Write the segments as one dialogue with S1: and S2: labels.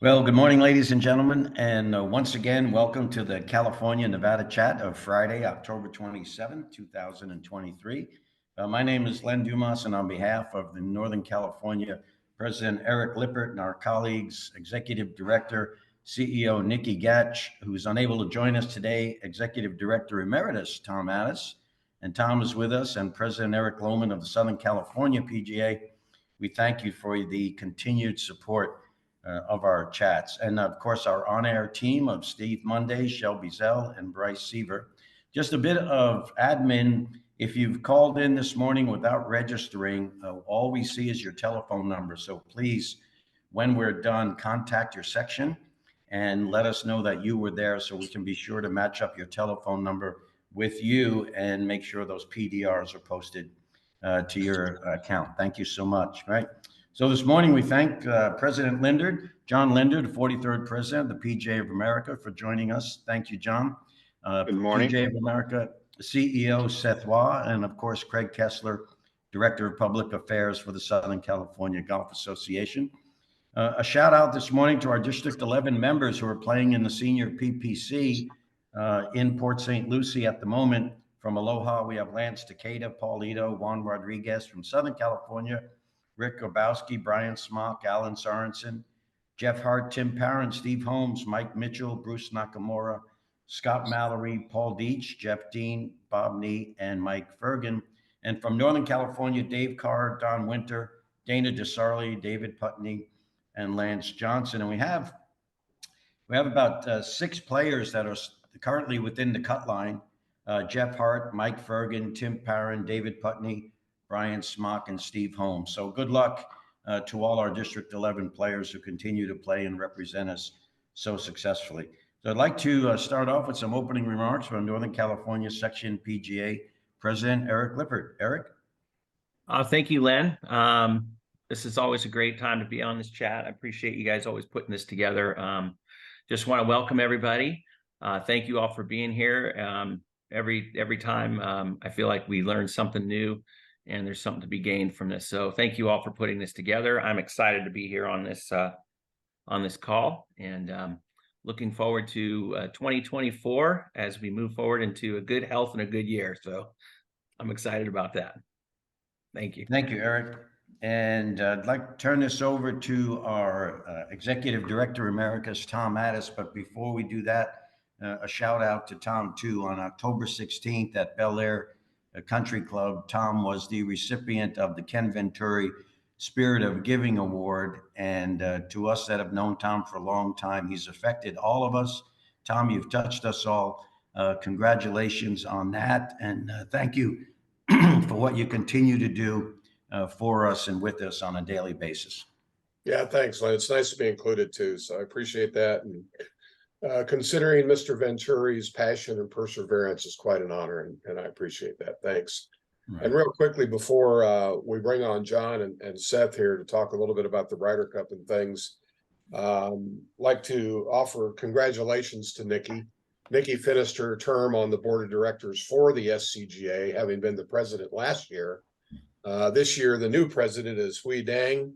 S1: Well, good morning, ladies and gentlemen, and once again, welcome to the California Nevada Chat of Friday, October 27th, 2023. My name is Len Dumas, and on behalf of the Northern California President Eric Lippert and our colleagues, Executive Director, CEO Nikki Gatch, who's unable to join us today, Executive Director Emeritus Tom Addis, and Tom is with us, and President Eric Lohman of the Southern California PGA. We thank you for the continued support of our chats. And of course, our on-air team of Steve Monday, Shelby Zell, and Bryce Seaver. Just a bit of admin. If you've called in this morning without registering, all we see is your telephone number. So please, when we're done, contact your section and let us know that you were there so we can be sure to match up your telephone number with you and make sure those PDRs are posted to your account. Thank you so much. Right. So this morning we thank President Lindard, John Lindard, the 43rd President of the PGA of America, for joining us. Thank you, John.
S2: Good morning.
S1: PGA of America CEO Seth Waugh, and of course Craig Kessler, Director of Public Affairs for the Southern California Golf Association. A shout out this morning to our District 11 members who are playing in the senior PPC in Port St. Lucie at the moment. From Aloha, we have Lance Takeda, Paulito, Juan Rodriguez. From Southern California, Rick Grabowski, Brian Smock, Alan Sorensen, Jeff Hart, Tim Parent, Steve Holmes, Mike Mitchell, Bruce Nakamura, Scott Mallory, Paul Deach, Jeff Dean, Bob Nee, and Mike Fergan. And from Northern California, Dave Carr, Don Winter, Dana DeSarli, David Putney, and Lance Johnson. And we have about 6 players that are currently within the cut line. Jeff Hart, Mike Fergan, Tim Parent, David Putney, Brian Smock, and Steve Holmes. So good luck to all our District 11 players who continue to play and represent us so successfully. So I'd like to start off with some opening remarks from Northern California Section PGA President Eric Lippert. Eric?
S3: Thank you, Len. This is always a great time to be on this chat. I appreciate you guys always putting this together. Just want to welcome everybody. Thank you all for being here. Every time I feel like we learn something new and there's something to be gained from this. So thank you all for putting this together. I'm excited to be here on this call, and looking forward to 2024 as we move forward into a good health and a good year. So I'm excited about that. Thank you.
S1: Thank you, Eric. And I'd like to turn this over to our Executive Director Emeritus, Tom Addis. But before we do that, a shout out to Tom too. On October 16th at Bel Air Country Club, Tom was the recipient of the Ken Venturi Spirit of Giving Award. And to us that have known Tom for a long time, he's affected all of us. Tom, you've touched us all. Congratulations on that. And thank you for what you continue to do for us and with us on a daily basis.
S2: Yeah, thanks, Len. It's nice to be included too. So I appreciate that. And considering Mr. Venturi's passion and perseverance is quite an honor, and I appreciate that. Thanks. Right. And real quickly, before we bring on John and Seth here to talk a little bit about the Ryder Cup and things, like to offer congratulations to Nikki. Nikki finished her term on the board of directors for the SCGA, having been the president last year. This year, the new president is Hui Dang.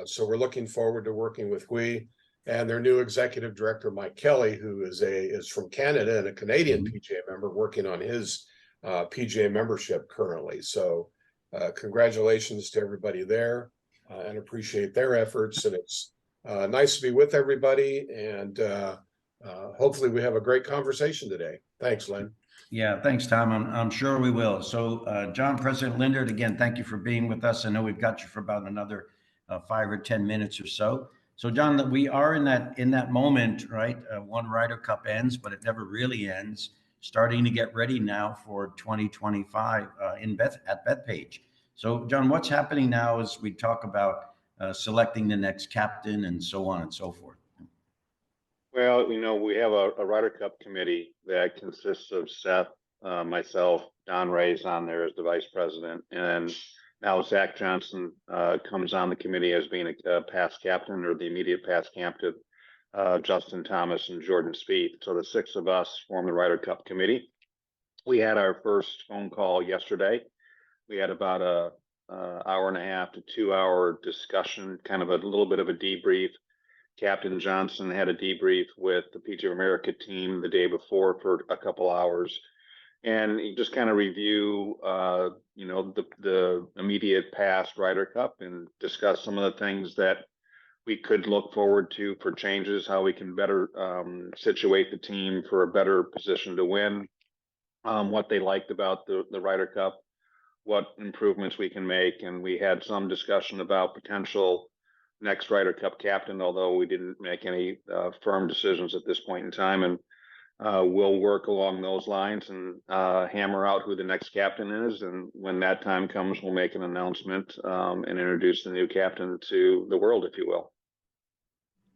S2: So we're looking forward to working with Hui and their new executive director, Mike Kelly, who is from Canada and a Canadian PGA member working on his PGA membership currently. So congratulations to everybody there and appreciate their efforts. And it's nice to be with everybody. And hopefully we have a great conversation today. Thanks, Len.
S1: Yeah, thanks, Tom. I'm sure we will. So, John, President Lindard, again, thank you for being with us. I know we've got you for about another 5 or 10 minutes or so. So, John, we are in that moment, right? One Ryder Cup ends, but it never really ends. Starting to get ready now for 2025 at Bethpage. So, John, what's happening now as we talk about selecting the next captain and so on and so forth?
S4: Well, we have a Ryder Cup committee that consists of Seth, myself, Don Ray's on there as the vice president, and now Zach Johnson comes on the committee as being a past captain or the immediate past captain, Justin Thomas and Jordan Spieth. So the 6 of us form the Ryder Cup committee. We had our first phone call yesterday. We had about a hour and a half to 2 hour discussion, kind of a little bit of a debrief. Captain Johnson had a debrief with the PGA America team the day before for a couple hours, and you just kind of review, the immediate past Ryder Cup and discuss some of the things that we could look forward to for changes, how we can better situate the team for a better position to win, what they liked about the Ryder Cup, what improvements we can make. And we had some discussion about potential next Ryder Cup captain, although we didn't make any firm decisions at this point in time. And we'll work along those lines and hammer out who the next captain is. And when that time comes, we'll make an announcement and introduce the new captain to the world, if you will.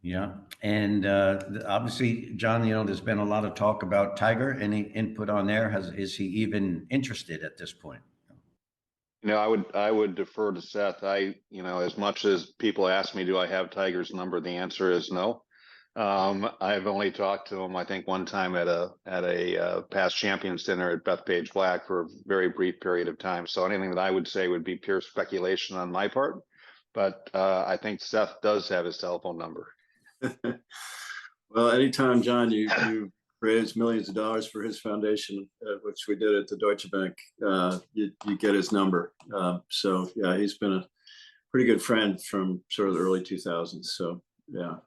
S1: Yeah. And obviously, John, there's been a lot of talk about Tiger. Any input on there? Is he even interested at this point?
S4: I would defer to Seth. As much as people ask me, do I have Tiger's number? The answer is no. I've only talked to him, I think, one time at a past champions dinner at Bethpage Black for a very brief period of time. So anything that I would say would be pure speculation on my part. But I think Seth does have his cell phone number.
S5: Well, anytime, John, you raise millions of dollars for his foundation, which we did at the Deutsche Bank, you get his number. So yeah, he's been a pretty good friend from sort of the early 2000s. So yeah.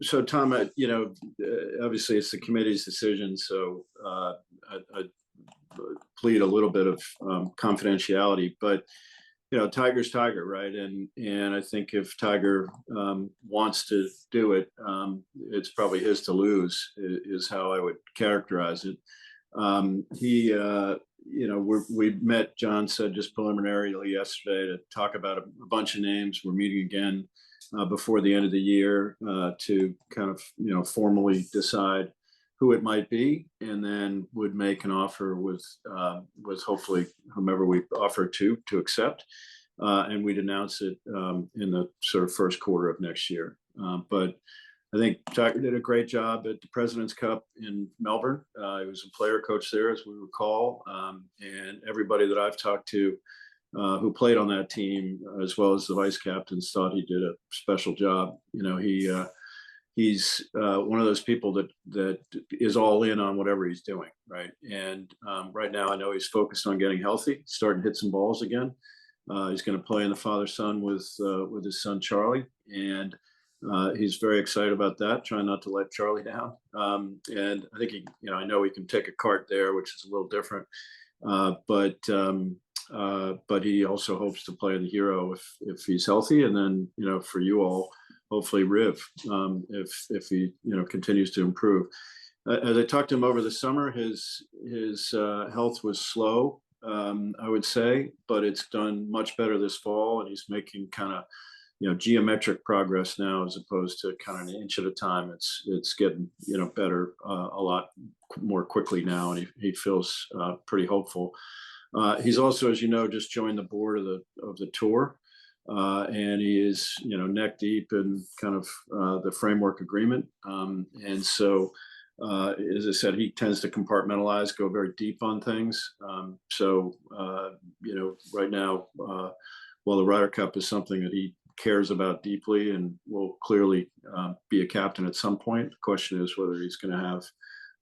S5: So Tom, obviously it's the committee's decision. So I plead a little bit of confidentiality, but Tiger's Tiger, right? And I think if Tiger wants to do it, it's probably his to lose, is how I would characterize it. We met, John said, just preliminarily yesterday to talk about a bunch of names. We're meeting again before the end of the year to kind of, formally decide who it might be, and then would make an offer with hopefully whomever we offer to accept, and we'd announce it in the sort of first quarter of next year. But I think Tiger did a great job at the President's Cup in Melbourne. He was a player coach there, as we recall, and everybody that I've talked to who played on that team, as well as the vice captains, thought he did a special job. He's one of those people that is all in on whatever he's doing, right? And right now, I know he's focused on getting healthy, starting to hit some balls again. He's going to play in the father-son with his son Charlie, and he's very excited about that. Trying not to let Charlie down. And I think I know he can take a cart there, which is a little different, but he also hopes to play the Hero if he's healthy, and then for you all, hopefully Riv, if he continues to improve. As I talked to him over the summer, his health was slow, I would say, but it's done much better this fall, and he's making kind of geometric progress now, as opposed to kind of an inch at a time. It's getting better a lot more quickly now, and he feels pretty hopeful. He's also, as just joined the board of the tour. And he is, neck deep in kind of the framework agreement. And so, as I said, he tends to compartmentalize, go very deep on things. Right now, while the Ryder Cup is something that he cares about deeply and will clearly be a captain at some point, the question is whether he's going to have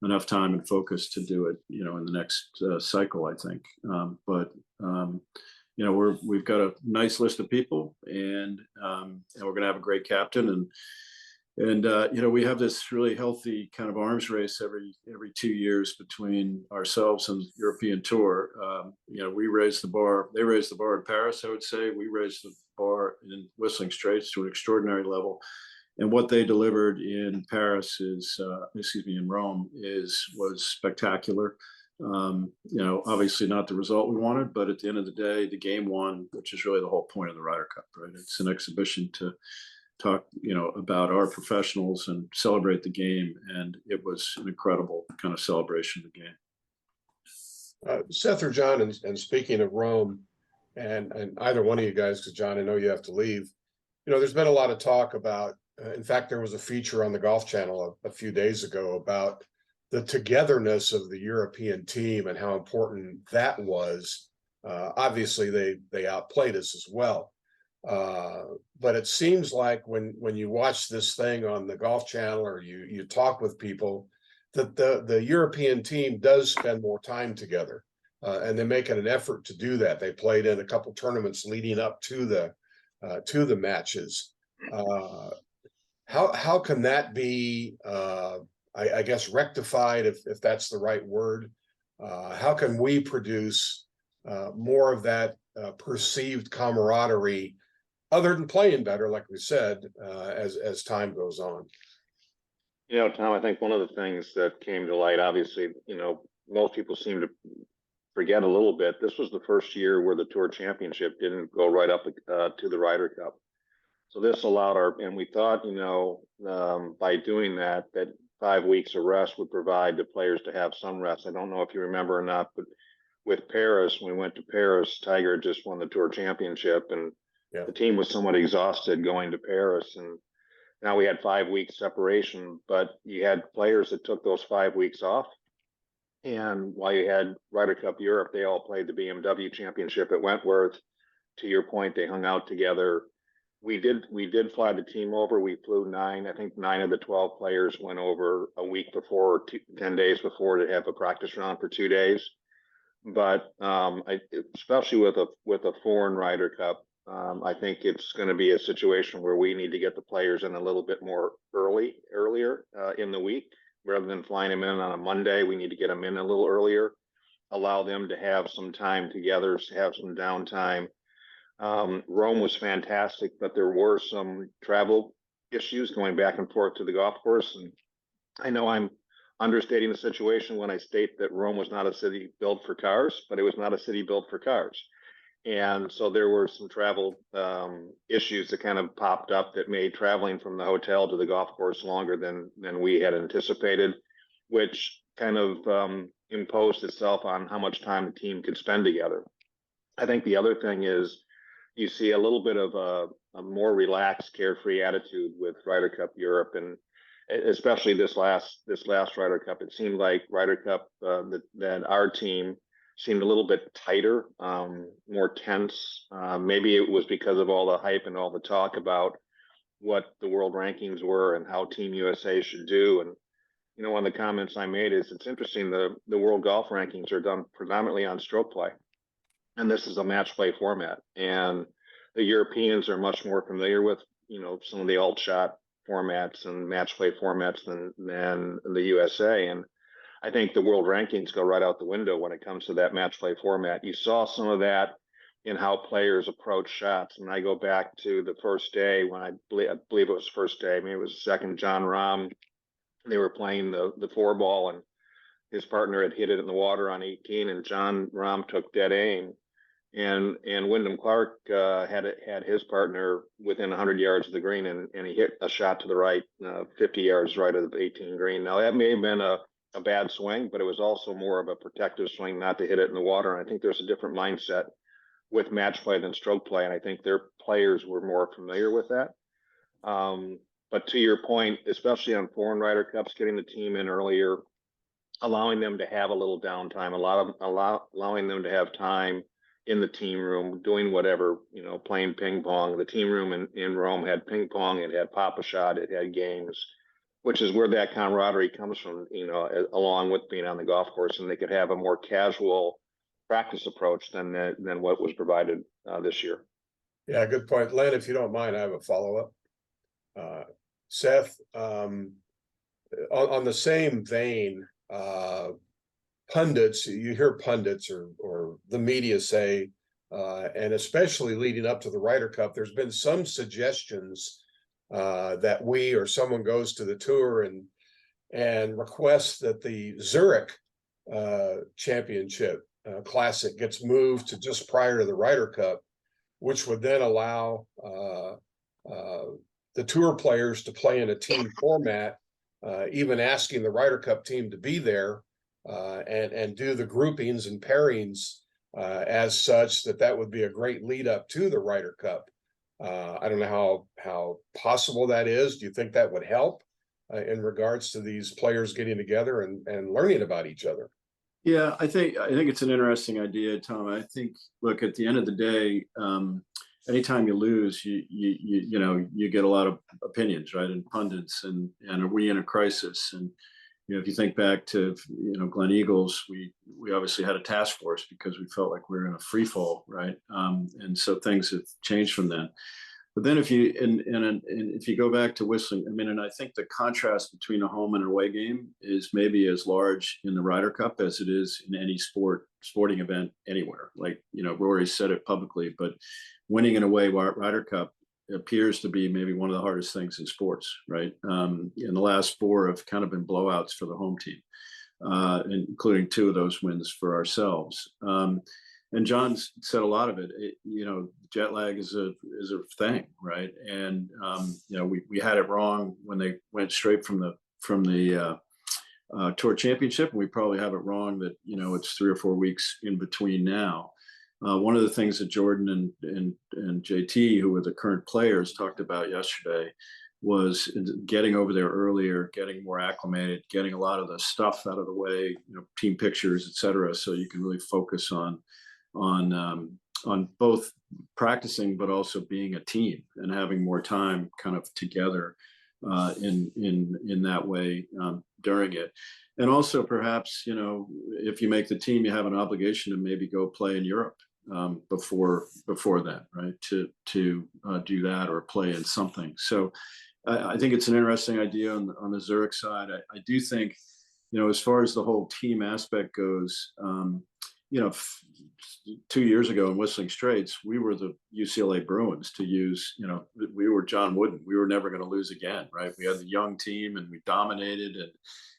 S5: enough time and focus to do it, in the next cycle, I think. We've got a nice list of people, and we're going to have a great captain, and we have this really healthy kind of arms race every 2 years between ourselves and the European Tour. We raised the bar; they raised the bar in Paris. I would say we raised the bar in Whistling Straits to an extraordinary level. And what they delivered in Paris in Rome was spectacular. Obviously not the result we wanted, but at the end of the day, the game won, which is really the whole point of the Ryder Cup, right? It's an exhibition to talk, about our professionals and celebrate the game. And it was an incredible kind of celebration of the game.
S2: Seth or John, and speaking of Rome, and either one of you guys, because John, I know you have to leave, there's been a lot of talk about, in fact, there was a feature on the Golf Channel a few days ago about the togetherness of the European team and how important that was. Obviously, they outplayed us as well. But it seems like when you watch this thing on the Golf Channel or you talk with people, that the European team does spend more time together, and they make an effort to do that. They played in a couple tournaments leading up to the matches. How can that be? I guess rectified, if that's the right word. How can we produce more of that perceived camaraderie, other than playing better, like we said, as time goes on?
S4: You know, Tom, I think one of the things that came to light, obviously, you know, most people seem to forget a little bit. This was the first year where the Tour Championship didn't go right up to the Ryder Cup. So this allowed and we thought, you know, by doing that 5 weeks of rest would provide the players to have some rest. I don't know if you remember or not, but with Paris, when we went to Paris, Tiger just won the Tour Championship, and the team was somewhat exhausted going to Paris. And now we had 5 weeks separation, but you had players that took those 5 weeks off. And while you had Ryder Cup Europe, they all played the BMW Championship at Wentworth. To your point, they hung out together. We did fly the team over. We flew 9. I think 9 of the 12 players went over a week before, or 10 days before, to have a practice round for 2 days. But especially with a foreign Ryder Cup, I think it's going to be a situation where we need to get the players in a little bit more earlier in the week, rather than flying them in on a Monday. We need to get them in a little earlier, allow them to have some time together, have some downtime. Rome was fantastic, but there were some travel issues going back and forth to the golf course. And I know I'm understating the situation when I state that Rome was not a city built for cars, but it was not a city built for cars. And so there were some travel issues that kind of popped up that made traveling from the hotel to the golf course longer than we had anticipated, which kind of imposed itself on how much time the team could spend together. I think the other thing is, you see a little bit of a more relaxed, carefree attitude with Ryder Cup Europe, and especially this last Ryder Cup. It seemed like Ryder Cup that our team seemed a little bit tighter, more tense. Maybe it was because of all the hype and all the talk about what the world rankings were and how Team USA should do. And you know, one of the comments I made is, it's interesting, the world golf rankings are done predominantly on stroke play. And this is a match play format, and the Europeans are much more familiar with, you know, some of the alt shot formats and match play formats than the USA. And I think the world rankings go right out the window when it comes to that match play format. You saw some of that in how players approach shots. And I go back to the first day when I believe it was the first day, maybe it was the second, John Rahm. They were playing the 4-ball, and his partner had hit it in the water on 18, and John Rahm took dead aim. And Wyndham Clark had his partner within 100 yards of the green, and he hit a shot to the right, 50 yards right of the 18 green. Now, that may have been a bad swing, but it was also more of a protective swing not to hit it in the water. And I think there's a different mindset with match play than stroke play, and I think their players were more familiar with that. But to your point, especially on foreign Ryder Cups, getting the team in earlier, allowing them to have a little downtime, allowing them to have time in the team room, doing whatever, you know, playing ping pong. The team room in Rome had ping pong, it had Pop-A-Shot, it had games, which is where that camaraderie comes from, you know, along with being on the golf course. And they could have a more casual practice approach than what was provided this year.
S2: Yeah, good point. Len, if you don't mind, I have a follow-up. Seth, on the same vein, pundits, you hear pundits or the media say, and especially leading up to the Ryder Cup, there's been some suggestions that we or someone goes to the tour and requests that the Zurich Championship Classic gets moved to just prior to the Ryder Cup, which would then allow the tour players to play in a team format, even asking the Ryder Cup team to be there. And do the groupings and pairings as such that would be a great lead up to the Ryder Cup. I don't know how possible that is. Do you think that would help in regards to these players getting together and learning about each other?
S5: Yeah, I think it's an interesting idea, Tom. I think, look, at the end of the day, anytime you lose, you get a lot of opinions, right, and pundits, and are we in a crisis? And if you think back to Glen Eagles, we obviously had a task force because we felt like we were in a free fall, right? And so things have changed from then. But then if you go back to Whistling, I mean, and I think the contrast between a home and away game is maybe as large in the Ryder Cup as it is in any sporting event anywhere. Like, Rory said it publicly, but winning an away Ryder Cup appears to be maybe one of the hardest things in sports, right? And the last four have kind of been blowouts for the home team, including two of those wins for ourselves. And John said a lot of it. Jet lag is a thing, right? And we had it wrong when they went straight from the Tour Championship, and we probably have it wrong that it's 3 or 4 weeks in between now. One of the things that Jordan and JT, who were the current players, talked about yesterday was getting over there earlier, getting more acclimated, getting a lot of the stuff out of the way, team pictures, et cetera, so you can really focus on both practicing but also being a team and having more time kind of together in that way during it. And also perhaps if you make the team, you have an obligation to maybe go play in Europe before that, right, to do that or play in something. So I think it's an interesting idea on the Zurich side. I do think as far as the whole team aspect goes, 2 years ago in Whistling Straits, we were the UCLA Bruins, to use, we were John Wooden. We were never going to lose again, right? We had the young team and we dominated,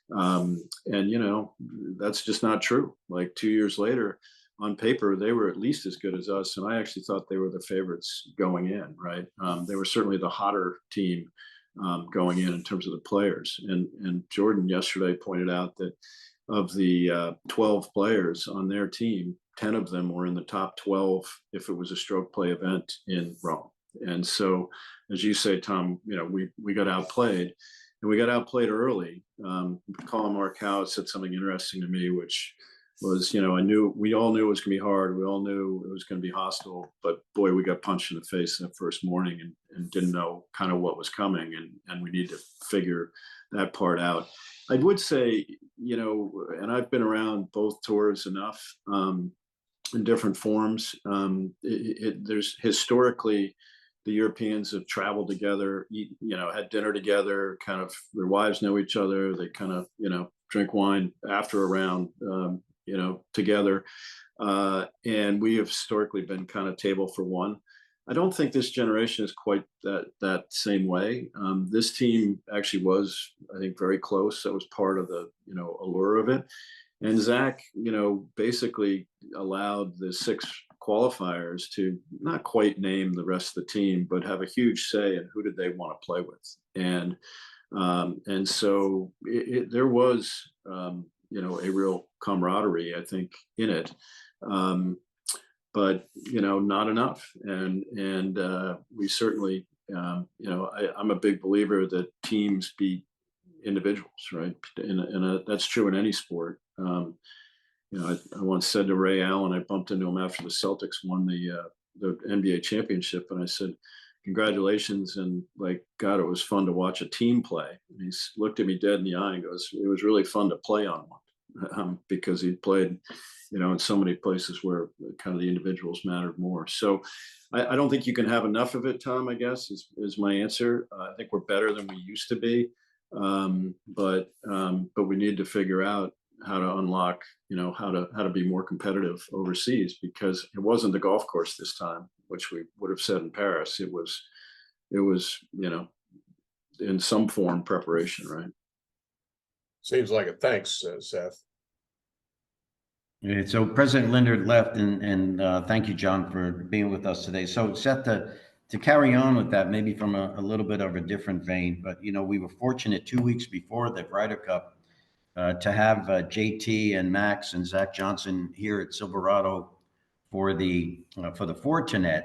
S5: and that's just not true. Like 2 years later, on paper, they were at least as good as us, and I actually thought they were the favorites going in, right? They were certainly the hotter team going in terms of the players. And Jordan yesterday pointed out that of the 12 players on their team, 10 of them were in the top 12 if it was a stroke play event in Rome. And so, as you say, Tom, we got outplayed, and we got outplayed early. Colin Markow said something interesting to me, which was, we all knew it was going to be hard. We all knew it was going to be hostile, but boy, we got punched in the face that first morning and didn't know kind of what was coming. And we need to figure that part out. I would say, and I've been around both tours enough in different forms. There's historically, the Europeans have traveled together, had dinner together, kind of their wives know each other. They kind of, drink wine after a round, together. And we have historically been kind of table for one. I don't think this generation is quite that same way. This team actually was, I think, very close. That was part of the, allure of it. And Zach, basically allowed the 6 qualifiers to not quite name the rest of the team, but have a huge say in who did they want to play with. And so there was, a real camaraderie, I think, in it. But not enough, and we certainly, I'm a big believer that teams beat individuals, right? And that's true in any sport. I once said to Ray Allen, I bumped into him after the Celtics won the NBA championship, and I said, "Congratulations!" And like, God, it was fun to watch a team play. And he looked at me dead in the eye and goes, "It was really fun to play on one," because he played, in so many places where kind of the individuals mattered more. So I don't think you can have enough of it, Tom, I guess is my answer. I think we're better than we used to be. But we need to figure out how to unlock, how to be more competitive overseas, because it wasn't the golf course this time, which we would have said in Paris. It was, in some form preparation, right?
S2: Seems like it. Thanks, Seth.
S1: So President Lindard left, and thank you, John, for being with us today. So Seth, to carry on with that, maybe from a little bit of a different vein, but we were fortunate 2 weeks before the Ryder Cup to have JT and Max and Zach Johnson here at Silverado for the Fortinet,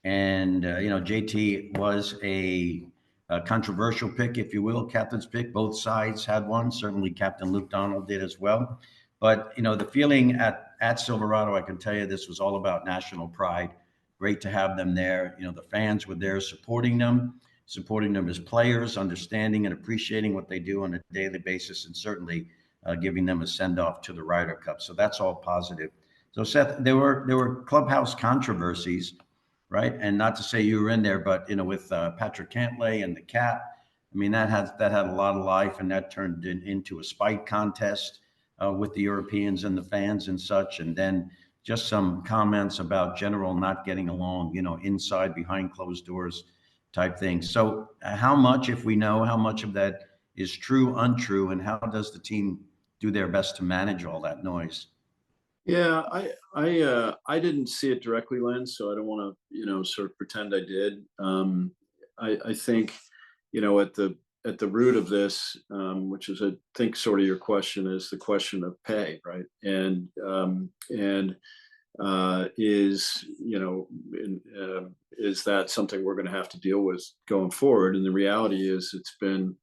S1: and JT was a controversial pick, if you will, captain's pick. Both sides had one. Certainly, Captain Luke Donald did as well. But the feeling at Silverado, I can tell you, this was all about national pride. great to have them there. You know, the fans were there supporting them as players, understanding and appreciating what they do on a daily basis, and certainly giving them a send off to the Ryder Cup. So that's all positive. So Seth, there were clubhouse controversies, right? And not to say you were in there, but with Patrick Cantlay and the cat. I mean, that had a lot of life, and that turned into a spite contest with the Europeans and the fans and such. And then just some comments about general not getting along, inside behind closed doors type thing. So how much, if we know how much of that is true, untrue, and how does the team do their best to manage all that noise?
S5: Yeah, I didn't see it directly, Len, so I don't want to, sort of pretend I did. I think, at the root of this, which is, I think, sort of your question, is the question of pay, right? And is that something we're going to have to deal with going forward? And the reality is, it's been,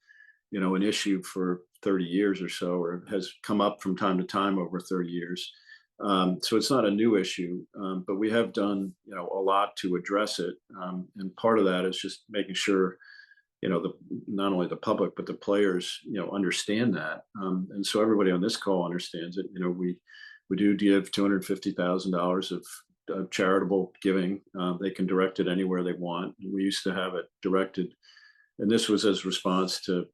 S5: an issue for 30 years or so, or has come up from time to time over 30 years. So it's not a new issue, but we have done, a lot to address it. And part of that is just making sure, not only the public, but the players, understand that. And so everybody on this call understands it. We do give $250,000 of charitable giving. They can direct it anywhere they want. We used to have it directed, and this was as response to,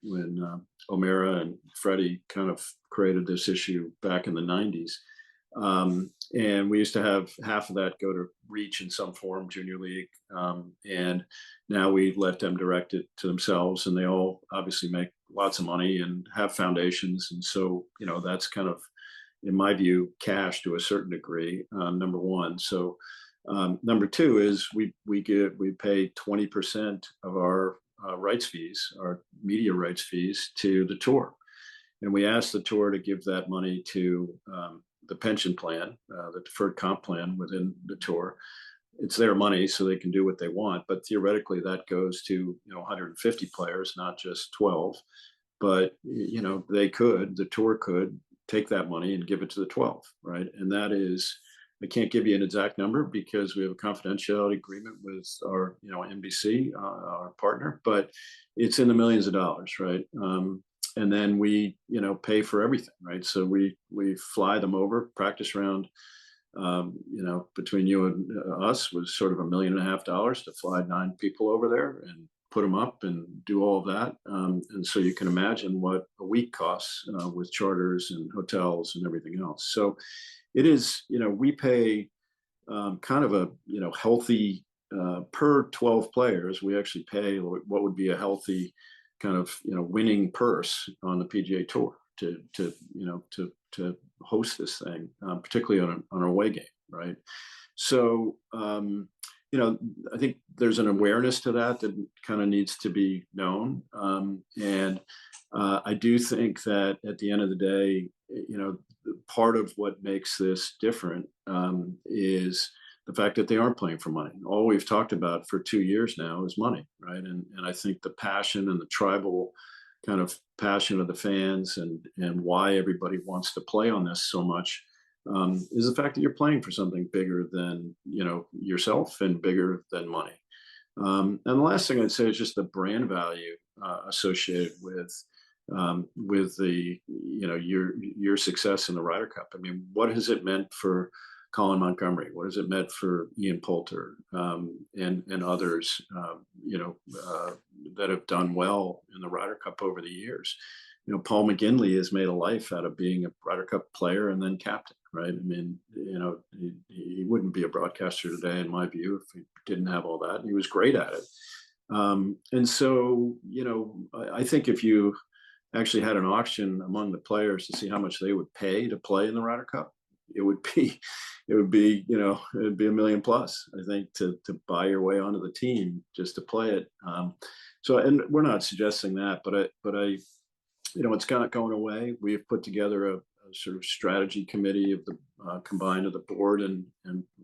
S5: when O'Mara and Freddie kind of created this issue back in the 90s. And we used to have half of that go to Reach in some form, Junior League. And now we let them direct it to themselves, and they all obviously make lots of money and have foundations. And so, that's kind of, in my view, cash to a certain degree, number one. So number two is we pay 20% of our rights fees, our media rights fees, to the tour. And we asked the tour to give that money to the pension plan, the deferred comp plan within the tour. It's their money, so they can do what they want. But theoretically, that goes to 150 players, not just 12. But the tour could take that money and give it to the 12, right? And that is, I can't give you an exact number because we have a confidentiality agreement with our NBC, our partner, but it's in the millions of dollars, right? And then we pay for everything, right? So we fly them over. Practice round, between you and us was sort of $1.5 million to fly 9 people over there and put them up and do all of that. And so you can imagine what a week costs with charters and hotels and everything else. So it is, we pay kind of a healthy per 12 players. We actually pay what would be a healthy kind of winning purse on the PGA Tour to host this thing, particularly on an away game, right? So I think there's an awareness to that kind of needs to be known, and I do think that at the end of the day, part of what makes this different is the fact that they aren't playing for money. All we've talked about for 2 years now is money, right? And I think the passion and the tribal kind of passion of the fans and why everybody wants to play on this so much is the fact that you're playing for something bigger than yourself and bigger than money. And the last thing I'd say is just the brand value associated with the your success in the Ryder Cup. I mean, what has it meant for Colin Montgomery? What has it meant for Ian Poulter and others that have done well in the Ryder Cup over the years? Paul McGinley has made a life out of being a Ryder Cup player and then captain, right? I mean, he wouldn't be a broadcaster today, in my view, if he didn't have all that. He was great at it. And so, I think if you actually had an auction among the players to see how much they would pay to play in the Ryder Cup, it would be $1 million plus, I think, to buy your way onto the team just to play it. So, and we're not suggesting that, but I it's kind of going away. We've put together a sort of strategy committee of the combined of the board and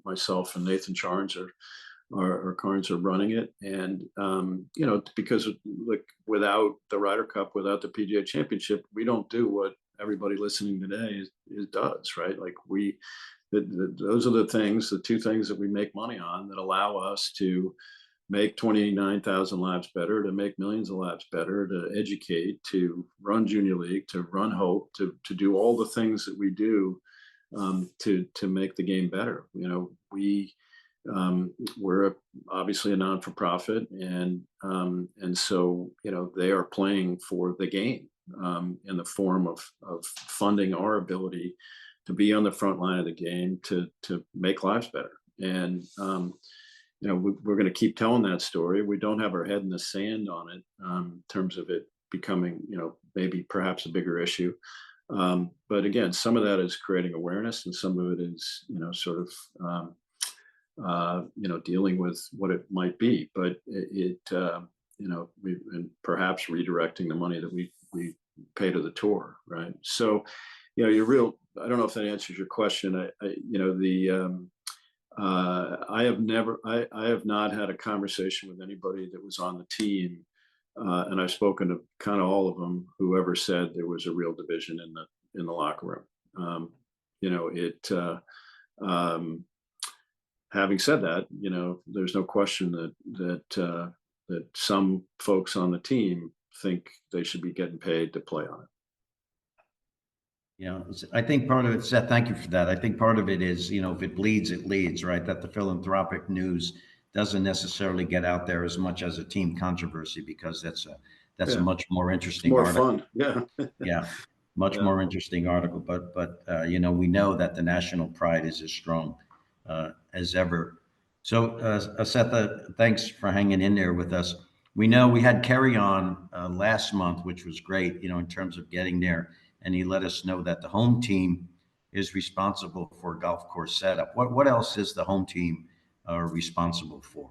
S5: myself and Nathan Charnes our Carnes are running it. And, because without the Ryder Cup, without the PGA Championship, we don't do what everybody listening today does, right? Like those are the two things that we make money on that allow us to make 29,000 labs better, to make millions of labs better, to educate, to run Junior League, to run Hope, to do all the things that we do to make the game better. We're obviously a non-for-profit, and so they are playing for the game in the form of funding our ability to be on the front line of the game to make lives better. And we're going to keep telling that story. We don't have our head in the sand on it in terms of it becoming maybe perhaps a bigger issue. But again, some of that is creating awareness, and some of it is sort of dealing with what it might be. But and perhaps redirecting the money that we pay to the tour, right? So I don't know if that answers your question. I have not had a conversation with anybody that was on the team, and I've spoken to kind of all of them, whoever said there was a real division in the locker room. Having said that, there's no question that some folks on the team think they should be getting paid to play on it.
S1: I think part of it, Seth, thank you for that. I think part of it is, if it bleeds, it leads, right? That the philanthropic news doesn't necessarily get out there as much as a team controversy, because that's a much more interesting,
S5: more
S1: article.
S5: Fun. Yeah.
S1: Yeah. Much more interesting article. But we know that the national pride is as strong as ever. So Seth, thanks for hanging in there with us. We know we had Kerry on last month, which was great, in terms of getting there. And he let us know that the home team is responsible for golf course setup. What else is the home team responsible for?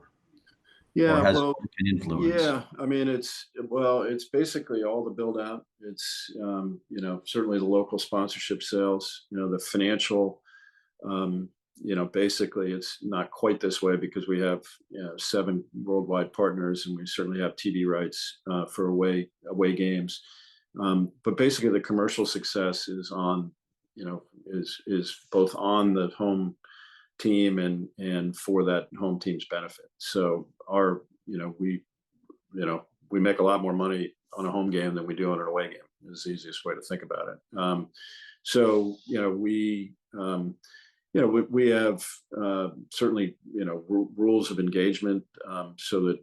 S5: Yeah,
S1: or has
S5: well,
S1: an influence?
S5: yeah. I mean, it's basically all the build out. It's certainly the local sponsorship sales. The financial. Basically, it's not quite this way because we have 7 worldwide partners, and we certainly have TV rights for away games. But basically, the commercial success is on, is both on the home team and for that home team's benefit. So we make a lot more money on a home game than we do on an away game. Is the easiest way to think about it. We have certainly rules of engagement so that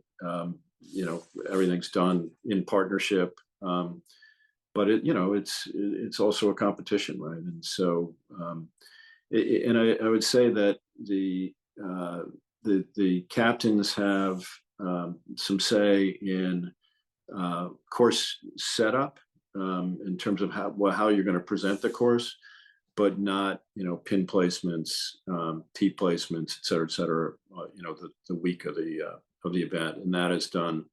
S5: everything's done in partnership. But it's also a competition, right? And so I would say that the captains have some say in course setup in terms of how you're going to present the course, but not pin placements, tee placements, et cetera. The week of the event, and that is done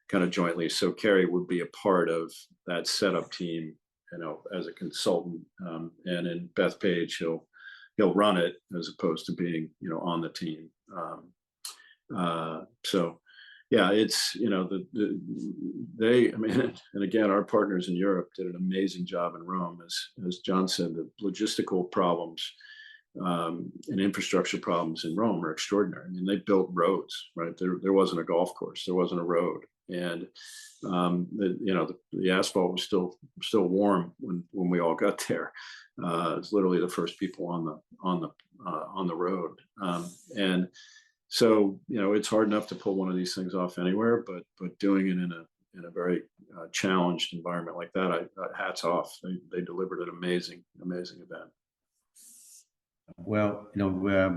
S5: kind of jointly. So Kerry would be a part of that setup team, as a consultant, and in Bethpage he'll run it as opposed to being on the team. So yeah, it's and again, our partners in Europe did an amazing job in Rome. As John said, the logistical problems and infrastructure problems in Rome are extraordinary. I mean, they built roads, right? There wasn't a golf course, there wasn't a road, and the asphalt was still warm when we all got there. It's literally the first people on the road, and so it's hard enough to pull one of these things off anywhere, but doing it in a very challenged environment like that, hats off. They delivered an amazing event.
S1: Well,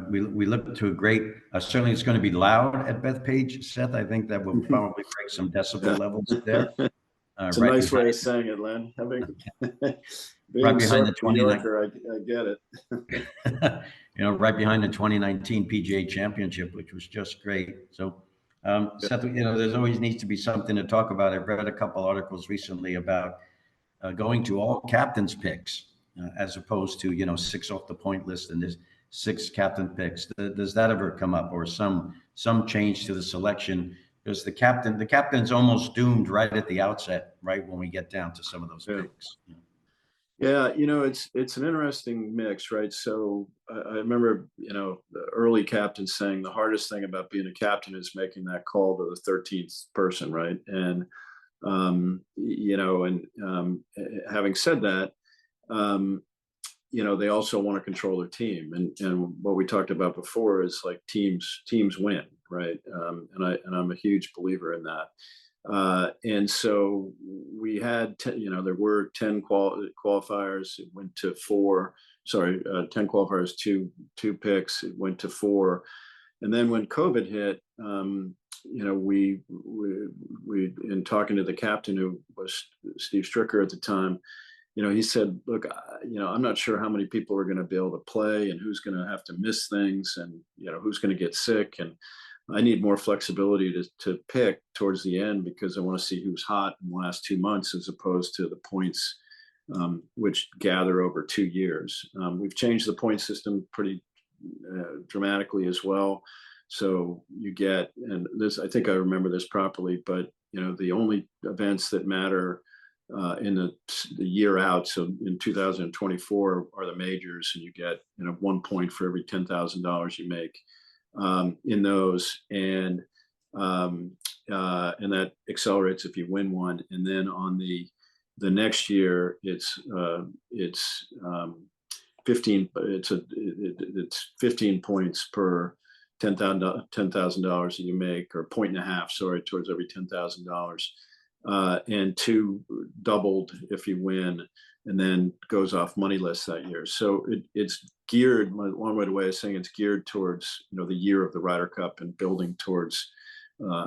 S1: we look to a great. Certainly, it's going to be loud at Bethpage, Seth. I think that will probably break some decibel levels there.
S5: It's a nice way of saying it, Len.
S1: Right behind the
S5: New Yorker, I get
S1: it. Right behind the 2019 PGA Championship, which was just great. So, Seth, there's always needs to be something to talk about. I've read a couple articles recently about going to all captains picks as opposed to 6 off the point list, and there's 6 captain picks. Does that ever come up, or some change to the selection? Because the captain's almost doomed right at the outset, right when we get down to some of those picks.
S5: Yeah, it's an interesting mix, right? So I remember, the early captains saying the hardest thing about being a captain is making that call to the 13th person, right? And having said that, um, they also want to control their team, and what we talked about before is like teams win, right? And I'm a huge believer in that. And so we had, there were 10 qualifiers. It went to four. Sorry, 10 qualifiers, two picks. It went to four, and then when COVID hit, we in talking to the captain, who was Steve Stricker at the time, he said, look, I'm not sure how many people are going to be able to play and who's going to have to miss things, and, who's going to get sick. And I need more flexibility to pick towards the end, because I want to see who's hot in the last 2 months as opposed to the points, which gather over 2 years. We've changed the point system pretty dramatically as well. So you get, and this, I think I remember this properly, but the only events that matter in the year out, so in 2024, are the majors, and you get 1 point for every $10,000 you make in those, and that accelerates if you win one. And then on the next year, it's 15. It's 15 points per $10,000 that you make, or 1.5, sorry, towards every $10,000. And 2 doubled if you win, and then goes off money list that year. So it's geared, one way of saying it's geared towards, the year of the Ryder Cup, and building towards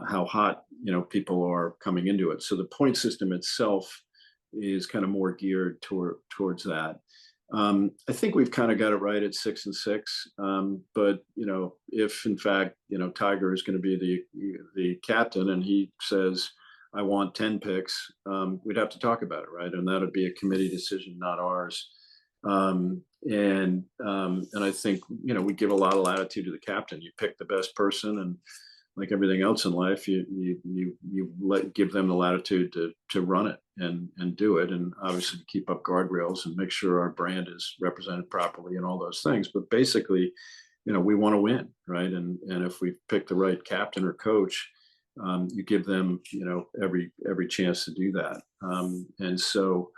S5: how hot, people are coming into it. So the point system itself is kind of more geared towards that. I think we've kind of got it right at 6 and 6. But if in fact, Tiger is going to be the captain, and he says, I want 10 picks, we'd have to talk about it, right? And that would be a committee decision, not ours. And I think, we give a lot of latitude to the captain. You pick the best person, and like everything else in life, you give them the latitude to run it and do it, and obviously keep up guardrails and make sure our brand is represented properly and all those things. But basically, we want to win, right? And if we pick the right captain or coach, you give them, every chance to do that. And so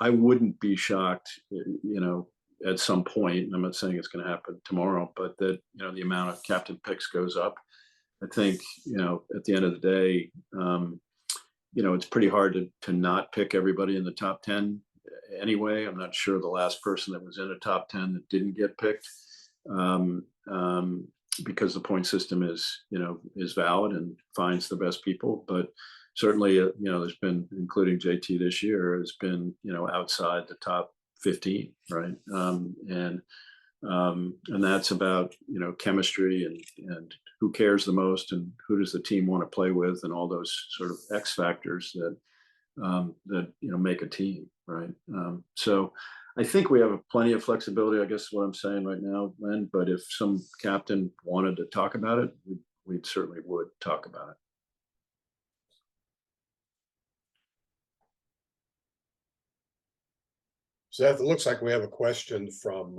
S5: I wouldn't be shocked, at some point, and I'm not saying it's going to happen tomorrow, but that, the amount of captain picks goes up. I think, at the end of the day, it's pretty hard to not pick everybody in the top 10 anyway. I'm not sure the last person that was in a top 10 that didn't get picked, because the point system is valid and finds the best people. But certainly, there's been, including JT this year, has been, outside the top 15, right? And that's about, chemistry and who cares the most, and who does the team want to play with, and all those sort of X factors that make a team, right? So I think we have plenty of flexibility, I guess is what I'm saying right now, Len. But if some captain wanted to talk about it, we certainly would talk about it.
S2: Seth, it looks like we have a question from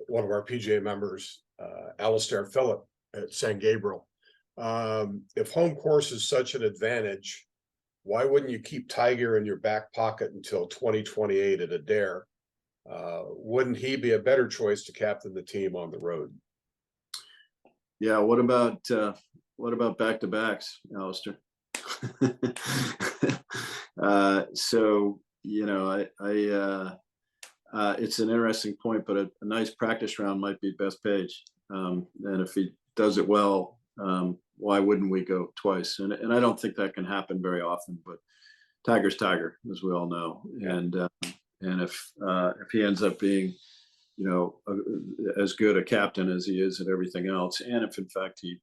S2: one of our PGA members, Alistair Phillip at San Gabriel. If home course is such an advantage, why wouldn't you keep Tiger in your back pocket until 2028 at Adair? Wouldn't he be a better choice to captain the team on the road?
S5: Yeah. What about back-to-backs, Alistair? So, it's an interesting point, but a nice practice round might be best page. And if he does it well, why wouldn't we go twice? And I don't think that can happen very often, but Tiger's Tiger, as we all know. Yeah. And if he ends up being, as good a captain as he is at everything else, and if in fact he,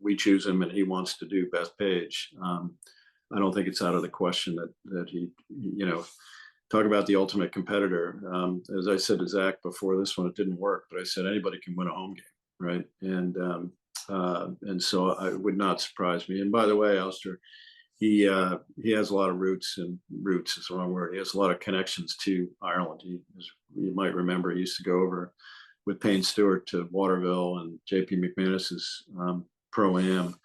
S5: we choose him and he wants to do best page, I don't think it's out of the question that he, talk about the ultimate competitor. As I said to Zach before this one, it didn't work, but I said anybody can win a home game, right? And so it would not surprise me. And by the way, Alistair, he has a lot of roots, and roots is the wrong word. He has a lot of connections to Ireland. You might remember, he used to go over with Payne Stewart to Waterville and JP McManus's Pro-Am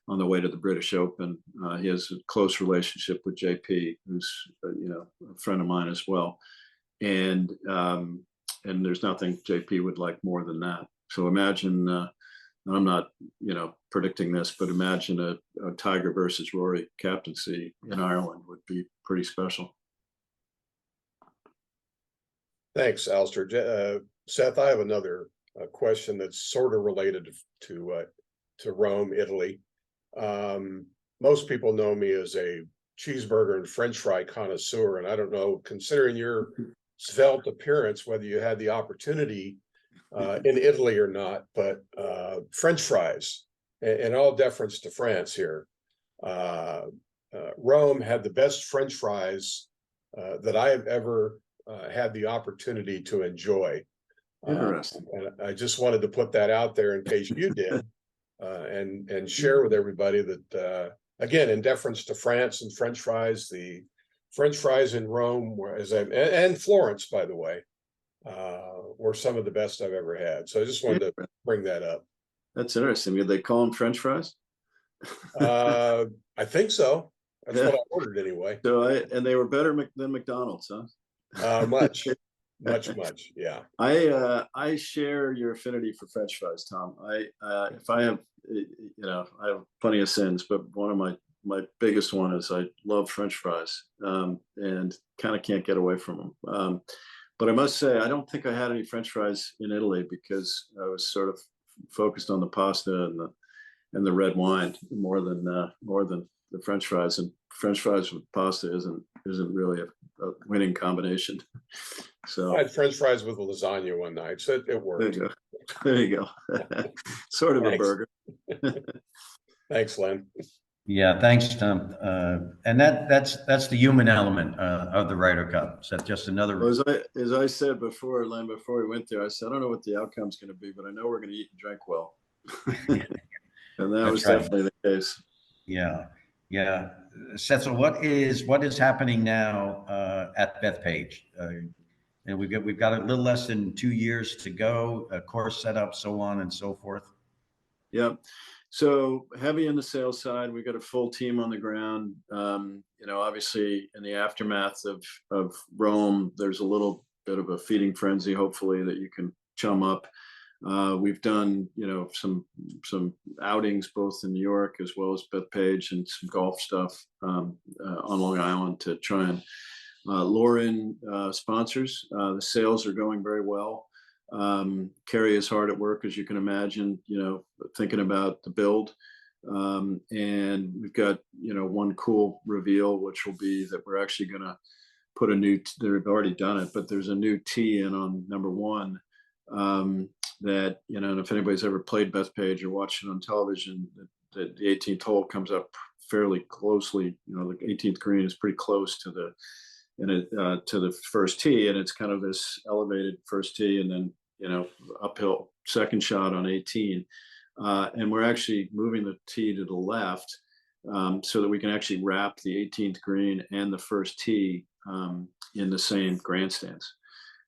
S5: on the way to the British Open. He has a close relationship with JP, who's a friend of mine as well. And there's nothing JP would like more than that. So imagine, I'm not, predicting this, but imagine a Tiger versus Rory captaincy in Ireland would be pretty special.
S2: Thanks, Alistair. Seth, I have another question that's sort of related to Rome, Italy. Most people know me as a cheeseburger and French fry connoisseur, and I don't know, considering your svelte appearance, whether you had the opportunity in Italy or not, but French fries, and all deference to France here. Rome had the best French fries that I have ever had the opportunity to enjoy.
S5: Interesting.
S2: And I just wanted to put that out there in case you did, and share with everybody that, again, in deference to France and French fries, the French fries in Rome were, and Florence, by the way, were some of the best I've ever had. So I just wanted to bring that up.
S5: That's interesting. Did they call them French fries?
S2: I think so. That's what I ordered anyway.
S5: So and they were better than McDonald's, huh?
S2: Much. Yeah.
S5: I share your affinity for French fries, Tom. If I have, I have plenty of sins, but one of my biggest one is I love French fries, and kind of can't get away from them. But I must say, I don't think I had any French fries in Italy because I was sort of focused on the pasta and the red wine more than the French fries. And French fries with pasta isn't really a winning combination. So
S2: I had French fries with lasagna one night, so it worked.
S5: There you go. Sort of
S2: Thanks.
S5: a burger.
S2: Thanks, Len.
S1: Yeah, thanks, Tom. And that's the human element of the Ryder Cup. So just another.
S5: Well, as I said before, Len, before we went there, I said I don't know what the outcome's going to be, but I know we're going to eat and drink well. And that was right. Definitely the case.
S1: Yeah. Seth, so what is happening now at Bethpage? And we've got a little less than 2 years to go, a course set up, so on and so forth.
S5: Yep. So heavy in the sales side, we got a full team on the ground. Obviously in the aftermath of Rome, there's a little bit of a feeding frenzy, hopefully, that you can chum up. We've done, some outings both in New York as well as Bethpage, and some golf stuff on Long Island to try and lure in sponsors. The sales are going very well. Carrie is hard at work, as you can imagine, thinking about the build. And we've got, one cool reveal, which will be that we're actually going to put they've already done it, but there's a new tee in on number one. That, and if anybody's ever played Bethpage or watched it on television, the 18th hole comes up fairly closely. The 18th green is pretty close to the first tee, and it's kind of this elevated first tee, and then uphill second shot on 18, and we're actually moving the tee to the left, so that we can actually wrap the 18th green and the first tee in the same grandstands.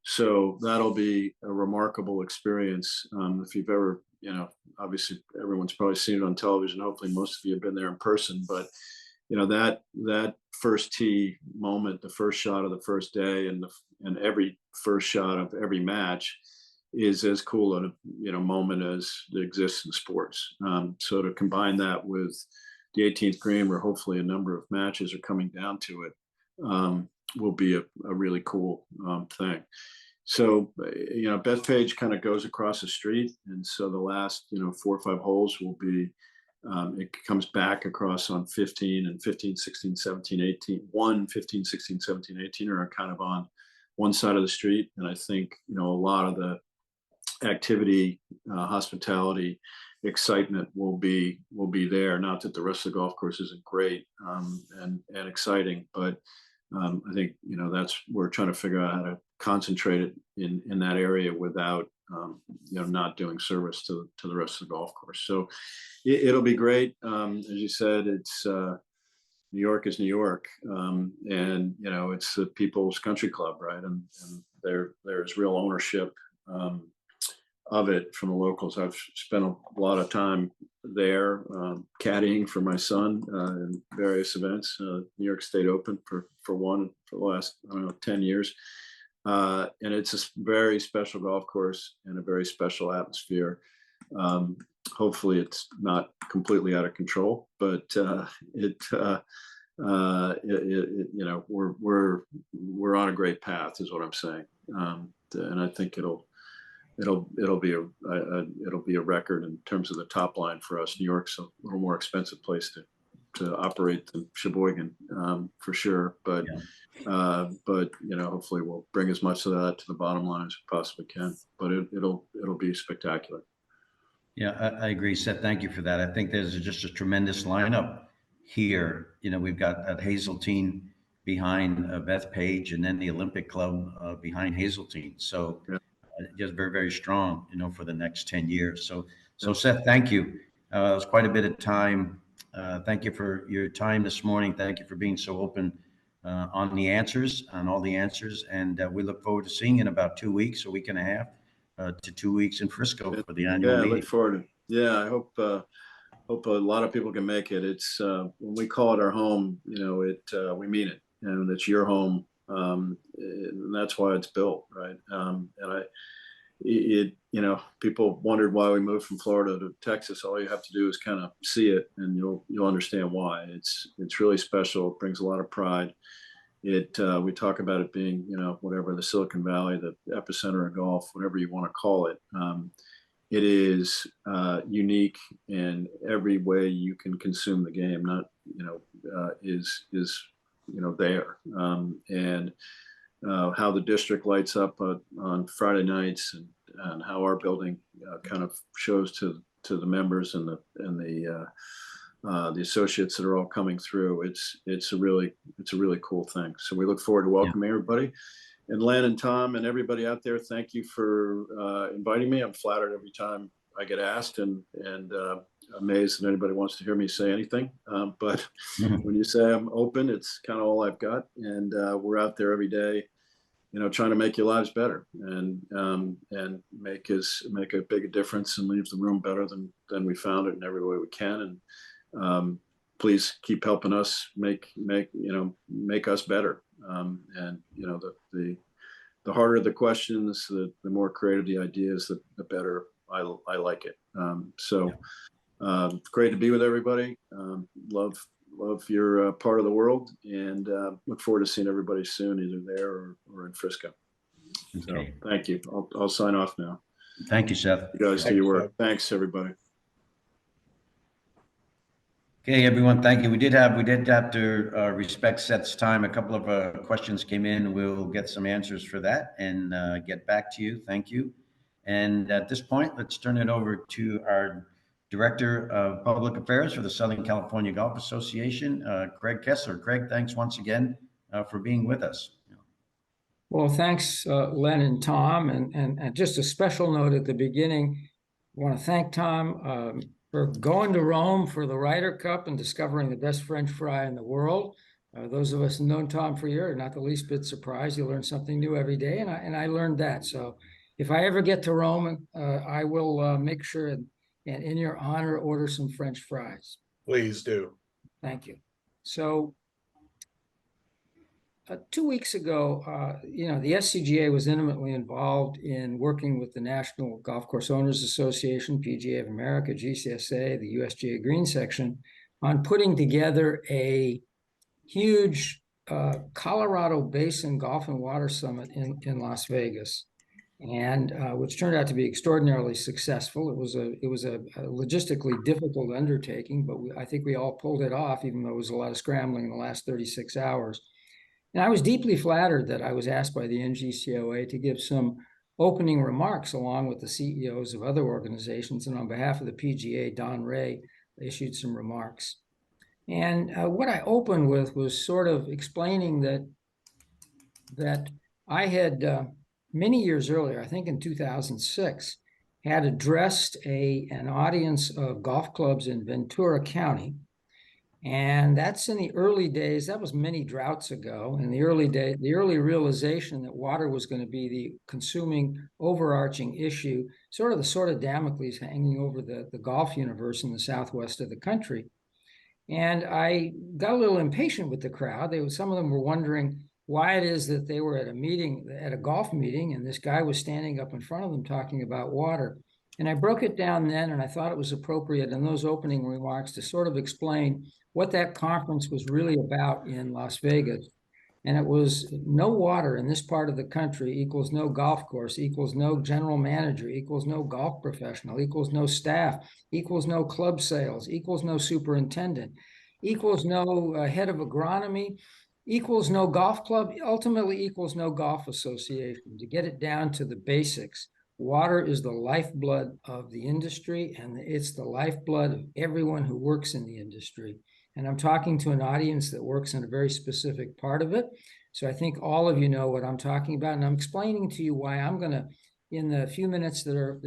S5: So that'll be a remarkable experience. If you've ever, obviously everyone's probably seen it on television. Hopefully most of you have been there in person, but that first tee moment, the first shot of the first day, and every first shot of every match is as cool a moment as exists in sports. So to combine that with the 18th green, where hopefully a number of matches are coming down to it, will be a really cool thing. So, Bethpage kind of goes across the street. And so the last, 4 or 5 holes will be, it comes back across on 15 and 15, 16, 17, 18. 1, 15, 16, 17, 18 are kind of on one side of the street. And I think, a lot of the activity, hospitality, excitement will be there. Not that the rest of the golf course isn't great and exciting, but I think we're trying to figure out how to concentrate it in that area without not doing service to the rest of the golf course. So it'll be great. As you said, it's New York is New York, and it's the People's Country Club, right? And there's real ownership of it from the locals. I've spent a lot of time there, caddying for my son in various events. New York State Open for the last, I don't know, 10 years. And it's a very special golf course and a very special atmosphere. Hopefully it's not completely out of control, but we're on a great path, is what I'm saying. And I think it'll be a record in terms of the top line for us. New York's a little more expensive place to operate than Sheboygan, for sure. But hopefully we'll bring as much of that to the bottom line as we possibly can. But it'll be spectacular.
S1: Yeah, I agree, Seth. Thank you for that. I think there's just a tremendous lineup here. We've got Hazeltine behind Beth Page, and then the Olympic Club behind Hazeltine. So just very, very strong, for the next 10 years. So Seth, thank you. It was quite a bit of time. Thank you for your time this morning. Thank you for being so open on all the answers. And we look forward to seeing you in about 2 weeks, a week and a half. To 2 weeks in Frisco for the annual meeting.
S5: I look forward to it. Yeah, I hope a lot of people can make it. It's when we call it our home, we mean it, and it's your home, and that's why it's built, right? People wondered why we moved from Florida to Texas. All you have to do is kind of see it, and you'll understand why. It's really special. It brings a lot of pride. We talk about it being, whatever, the Silicon Valley, the epicenter of golf, whatever you want to call it. It is unique in every way you can consume the game. Not, is there, and how the district lights up on Friday nights, and how our building kind of shows to the members and the associates that are all coming through. It's a really cool thing. So we look forward to welcoming everybody. And Len and Tom and everybody out there, thank you for inviting me. I'm flattered every time I get asked, and amazed that anybody wants to hear me say anything. But when you say I'm open, it's kind of all I've got. And we're out there every day, trying to make your lives better, and make a big difference and leave the room better than we found it in every way we can. And please keep helping us make us better. And the harder the questions, the more creative the ideas, the better I like it. Great to be with everybody. Love your part of the world, and look forward to seeing everybody soon, either there or in Frisco. Okay. So thank you. I'll sign off now.
S1: Thank you, Seth.
S5: You guys do your work. Thanks, everybody.
S1: Okay, everyone, thank you. We did have to respect Seth's time. A couple of questions came in. We'll get some answers for that and get back to you. Thank you. And at this point, let's turn it over to our Director of Public Affairs for the Southern California Golf Association, Craig Kessler. Craig, thanks once again for being with us.
S6: Well, thanks, Len and Tom. And just a special note at the beginning, I want to thank Tom for going to Rome for the Ryder Cup and discovering the best French fry in the world. Those of us who've known Tom for a year are not the least bit surprised. You learn something new every day, and I learned that. So if I ever get to Rome, I will make sure and in your honor order some French fries.
S2: Please do.
S6: Thank you. So 2 weeks ago, the SCGA was intimately involved in working with the National Golf Course Owners Association, PGA of America, GCSA, the USGA Green Section, on putting together a huge Colorado Basin Golf and Water Summit in Las Vegas, and which turned out to be extraordinarily successful. It was a logistically difficult undertaking, but I think we all pulled it off, even though it was a lot of scrambling in the last 36 hours. And I was deeply flattered that I was asked by the NGCOA to give some opening remarks along with the CEOs of other organizations. And on behalf of the PGA, Don Ray issued some remarks. And what I opened with was sort of explaining that I had many years earlier, I think in 2006, had addressed an audience of golf clubs in Ventura County And that's in the early days. That was many droughts ago. In the early day, the early realization that water was going to be the consuming overarching issue, sort of Damocles hanging over the golf universe in the southwest of the country. And I got a little impatient with the crowd. Some of them were wondering why it is that they were at a meeting, at a golf meeting, and this guy was standing up in front of them talking about water. And I broke it down then, and I thought it was appropriate in those opening remarks to sort of explain what that conference was really about in Las Vegas. And it was no water in this part of the country equals no golf course, equals no general manager, equals no golf professional, equals no staff, equals no club sales, equals no superintendent, equals no head of agronomy, equals no golf club, ultimately equals no golf association. To get it down to the basics, water is the lifeblood of the industry, and it's the lifeblood of everyone who works in the industry. And I'm talking to an audience that works in a very specific part of it. So I think all of you know what I'm talking about. And I'm explaining to you why I'm going to, in the few minutes that are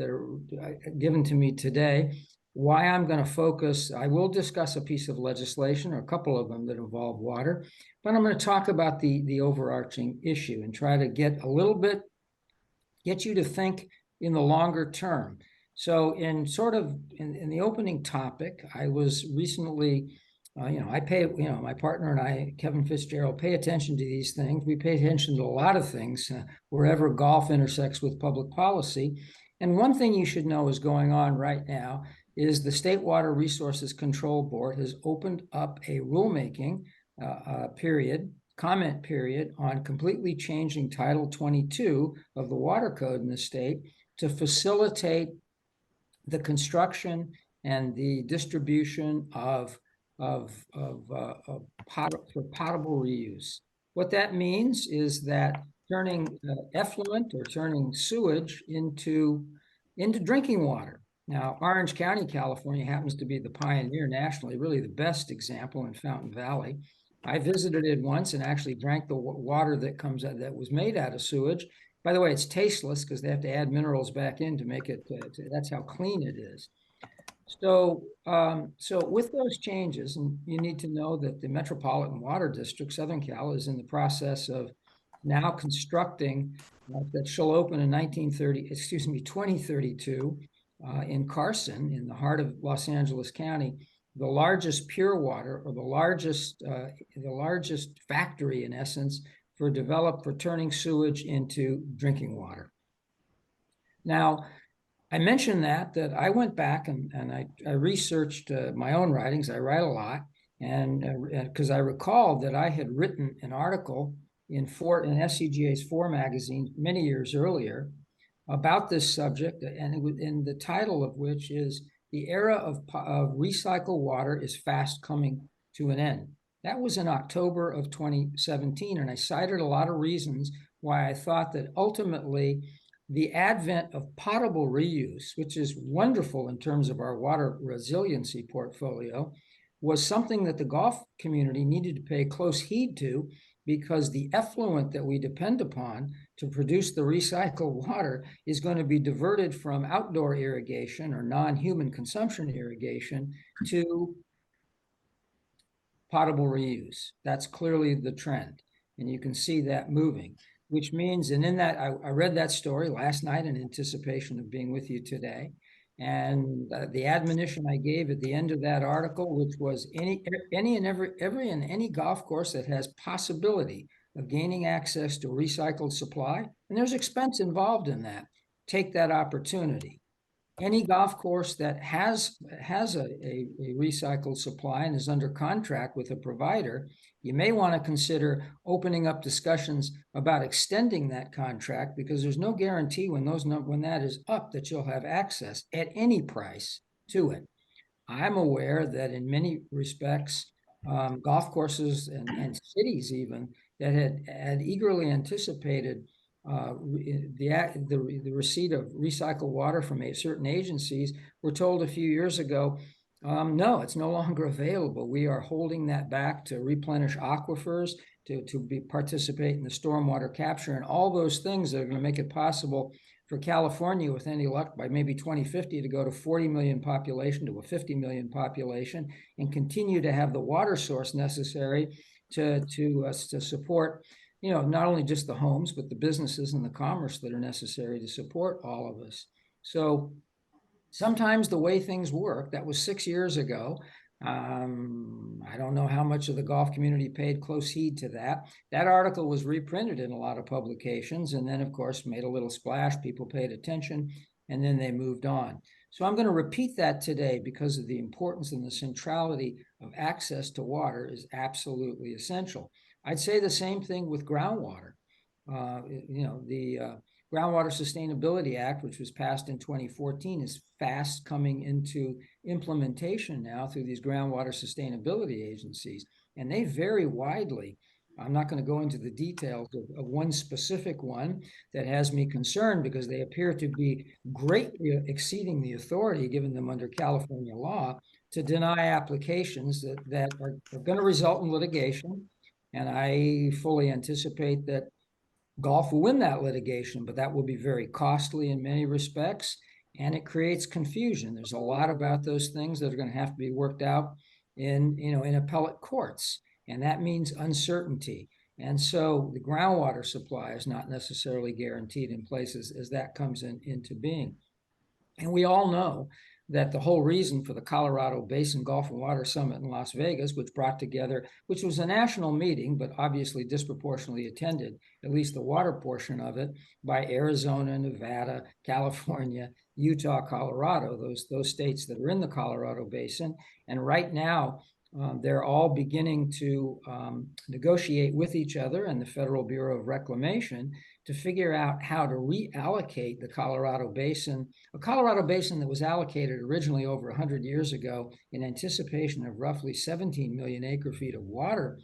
S6: given to me today, why I'm going to focus. I will discuss a piece of legislation, or a couple of them that involve water, but I'm going to talk about the overarching issue and try to get you to think in the longer term. So in the opening topic, I was recently, my partner and I, Kevin Fitzgerald, pay attention to these things. We pay attention to a lot of things wherever golf intersects with public policy. And one thing you should know is going on right now is the State Water Resources Control Board has opened up a rulemaking comment period on completely changing Title 22 of the Water Code in the state to facilitate the construction and the distribution of potable reuse. What that means is that turning effluent or turning sewage into drinking water. Now, Orange County, California happens to be the pioneer nationally, really the best example in Fountain Valley. I visited it once and actually drank the water that was made out of sewage. By the way, it's tasteless because they have to add minerals back in to make it, that's how clean it is. So with those changes, and you need to know that the Metropolitan Water District, Southern Cal, is in the process of now constructing that shall open in 2032 in Carson, in the heart of Los Angeles County, the largest pure water, or the largest factory in essence for turning sewage into drinking water. Now, I mentioned that I went back and I researched my own writings. I write a lot, and because I recalled that I had written an article in SCGA's 4 magazine many years earlier about this subject, and the title of which is "The Era of Recycled Water is Fast Coming to an End." That was in October of 2017, and I cited a lot of reasons why I thought that ultimately the advent of potable reuse, which is wonderful in terms of our water resiliency portfolio, was something that the golf community needed to pay close heed to, because the effluent that we depend upon to produce the recycled water is going to be diverted from outdoor irrigation or non-human consumption irrigation to potable reuse. That's clearly the trend, and you can see that moving. Which means, and in that, I read that story last night in anticipation of being with you today. And the admonition I gave at the end of that article, which was any golf course that has possibility of gaining access to recycled supply, and there's expense involved in that, take that opportunity. Any golf course that has a recycled supply and is under contract with a provider, you may want to consider opening up discussions about extending that contract, because there's no guarantee when that is up that you'll have access at any price to it. I'm aware that in many respects, golf courses and cities even that had eagerly anticipated the receipt of recycled water from certain agencies were told a few years ago, no, it's no longer available. We are holding that back to replenish aquifers, to participate in the stormwater capture, and all those things that are going to make it possible for California, with any luck, by maybe 2050 to go to 40 million population to a 50 million population and continue to have the water source necessary to support, not only just the homes, but the businesses and the commerce that are necessary to support all of us. So sometimes the way things work, that was 6 years ago. I don't know how much of the golf community paid close heed to that. That article was reprinted in a lot of publications, and then, of course, made a little splash. People paid attention, and then they moved on. So I'm going to repeat that today because of the importance and the centrality of access to water is absolutely essential. I'd say the same thing with groundwater. The Groundwater Sustainability Act, which was passed in 2014, is fast coming into implementation now through these groundwater sustainability agencies, and they vary widely. I'm not going to go into the details of one specific one that has me concerned, because they appear to be greatly exceeding the authority given them under California law to deny applications that are going to result in litigation. And I fully anticipate that golf will win that litigation, but that will be very costly in many respects, and it creates confusion. There's a lot about those things that are going to have to be worked out in appellate courts, and that means uncertainty. And so the groundwater supply is not necessarily guaranteed in places as that comes into being. And we all know that the whole reason for the Colorado Basin Golf and Water Summit in Las Vegas, which was a national meeting, but obviously disproportionately attended, at least the water portion of it, by Arizona, Nevada, California, Utah, Colorado, those states that are in the Colorado Basin. And right now, they're all beginning to negotiate with each other and the Federal Bureau of Reclamation to figure out how to reallocate the Colorado Basin, a Colorado Basin that was allocated originally over 100 years ago in anticipation of roughly 17 million acre-feet of water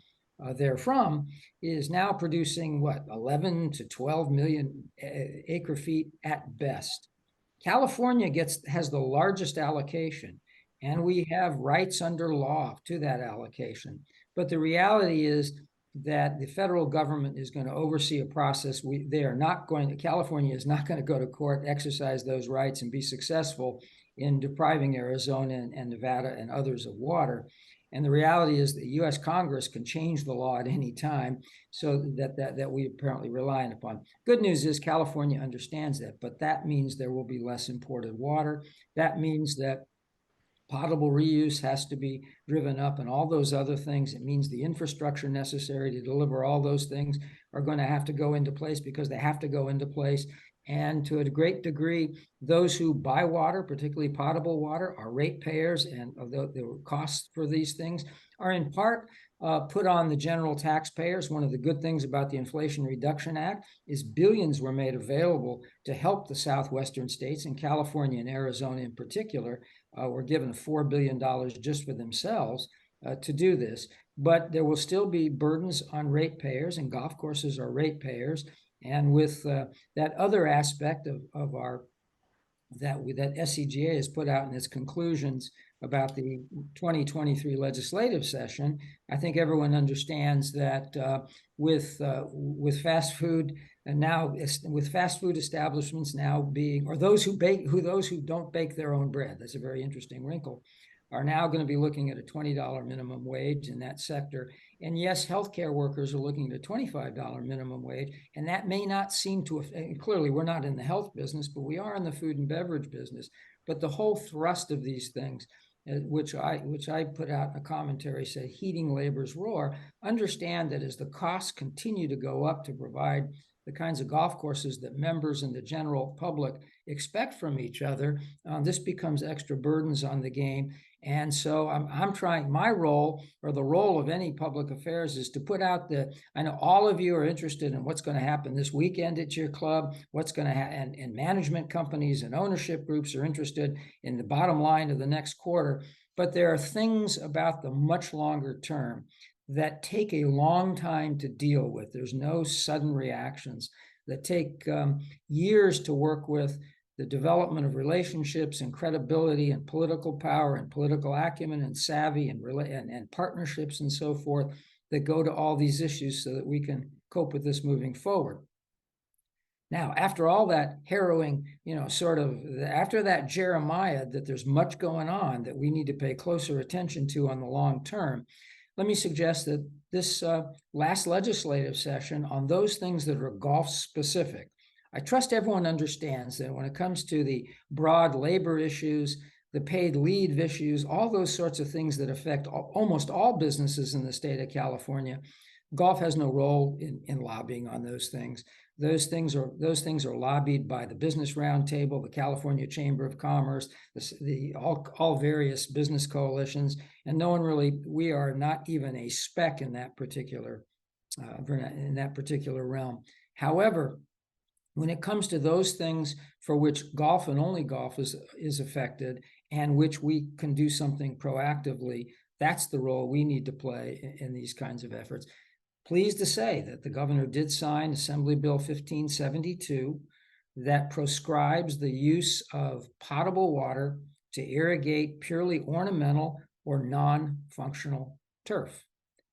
S6: therefrom, is now producing, 11 to 12 million acre-feet at best. California has the largest allocation, and we have rights under law to that allocation. But the reality is that the federal government is going to oversee a process. California is not going to go to court, exercise those rights, and be successful in depriving Arizona and Nevada and others of water. And the reality is that the U.S. Congress can change the law at any time, so that we apparently relying upon. Good news is California understands that, but that means there will be less imported water. That means that potable reuse has to be driven up, and all those other things. It means the infrastructure necessary to deliver all those things are going to have to go into place, because they have to go into place. And to a great degree, those who buy water, particularly potable water, are ratepayers, and the costs for these things are in part put on the general taxpayers. One of the good things about the Inflation Reduction Act is billions were made available to help the southwestern states, and California and Arizona in particular were given $4 billion just for themselves to do this. But there will still be burdens on ratepayers, and golf courses are ratepayers. And with that other aspect of that SCGA has put out in its conclusions about the 2023 legislative session, I think everyone understands that with fast food, and now with fast food establishments now being, or those who don't bake their own bread, that's a very interesting wrinkle, are now going to be looking at a $20 minimum wage in that sector. And yes, healthcare workers are looking at a $25 minimum wage, and that may not seem to, clearly we're not in the health business, but we are in the food and beverage business. But the whole thrust of these things, which I put out in a commentary, say heating labor's roar, understand that as the costs continue to go up to provide the kinds of golf courses that members and the general public expect from each other, this becomes extra burdens on the game. And so I'm trying, my role, or the role of any public affairs, is to put out I know all of you are interested in what's going to happen this weekend at your club, what's going to happen, and management companies and ownership groups are interested in the bottom line of the next quarter. But there are things about the much longer term that take a long time to deal with. There's no sudden reactions that take years to work with. The development of relationships and credibility and political power and political acumen and savvy and partnerships and so forth that go to all these issues so that we can cope with this moving forward. Now, after all that harrowing, sort of after that Jeremiah, that there's much going on that we need to pay closer attention to on the long term, let me suggest that this last legislative session on those things that are golf specific, I trust everyone understands that when it comes to the broad labor issues, the paid leave issues, all those sorts of things that affect almost all businesses in the state of California, golf has no role in lobbying on those things. Those things are lobbied by the Business Roundtable, the California Chamber of Commerce, all various business coalitions, and no one really. We are not even a speck in that particular realm. However, when it comes to those things for which golf and only golf is affected, and which we can do something proactively, that's the role we need to play in these kinds of efforts. Pleased to say that the governor did sign Assembly Bill 1572 that proscribes the use of potable water to irrigate purely ornamental or non-functional turf.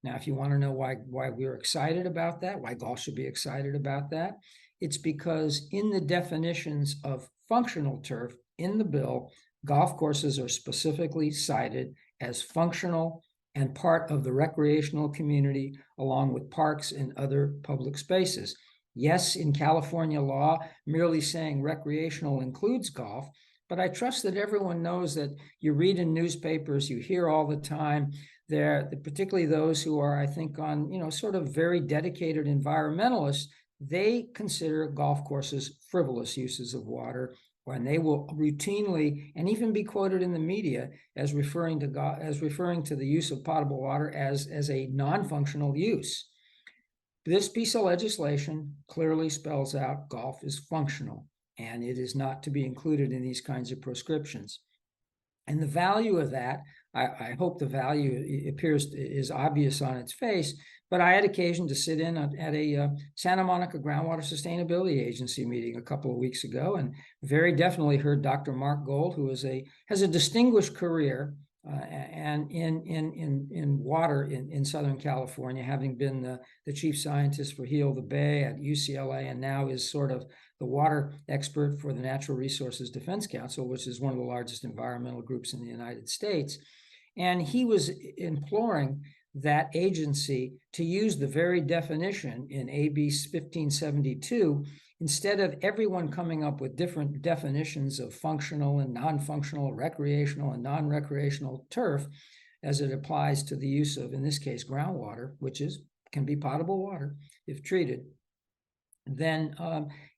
S6: Now, if you want to know why we're excited about that, why golf should be excited about that, it's because in the definitions of functional turf in the bill, golf courses are specifically cited as functional and part of the recreational community, along with parks and other public spaces. Yes, in California law, merely saying recreational includes golf, but I trust that everyone knows that you read in newspapers, you hear all the time, particularly those who are, I think, on, sort of very dedicated environmentalists, they consider golf courses frivolous uses of water, when they will routinely and even be quoted in the media as referring to the use of potable water as a non-functional use. This piece of legislation clearly spells out golf is functional, and it is not to be included in these kinds of proscriptions. And the value of that, I hope the value is obvious on its face, but I had occasion to sit in at a Santa Monica Groundwater Sustainability Agency meeting a couple of weeks ago, and very definitely heard Dr. Mark Gold, who has a distinguished career and in water in Southern California, having been the chief scientist for Heal the Bay at UCLA, and now is sort of the water expert for the Natural Resources Defense Council, which is one of the largest environmental groups in the United States. And he was imploring that agency to use the very definition in AB 1572, instead of everyone coming up with different definitions of functional and non-functional, recreational and non-recreational turf, as it applies to the use of, in this case, groundwater, which can be potable water if treated. Then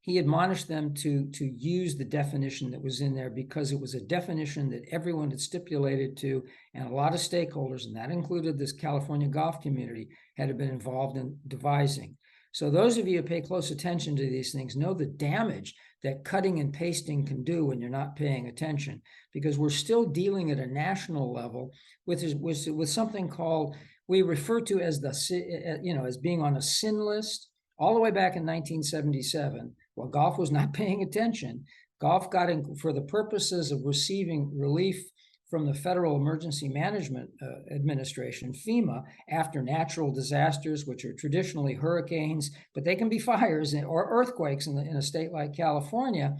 S6: he admonished them to use the definition that was in there, because it was a definition that everyone had stipulated to, and a lot of stakeholders, and that included this California golf community, had been involved in devising. So those of you who pay close attention to these things know the damage that cutting and pasting can do when you're not paying attention, because we're still dealing at a national level with something called, we refer to as as being on a sin list. All the way back in 1977, while golf was not paying attention, golf got in for the purposes of receiving relief from the Federal Emergency Management Administration, FEMA, after natural disasters, which are traditionally hurricanes, but they can be fires or earthquakes in a state like California.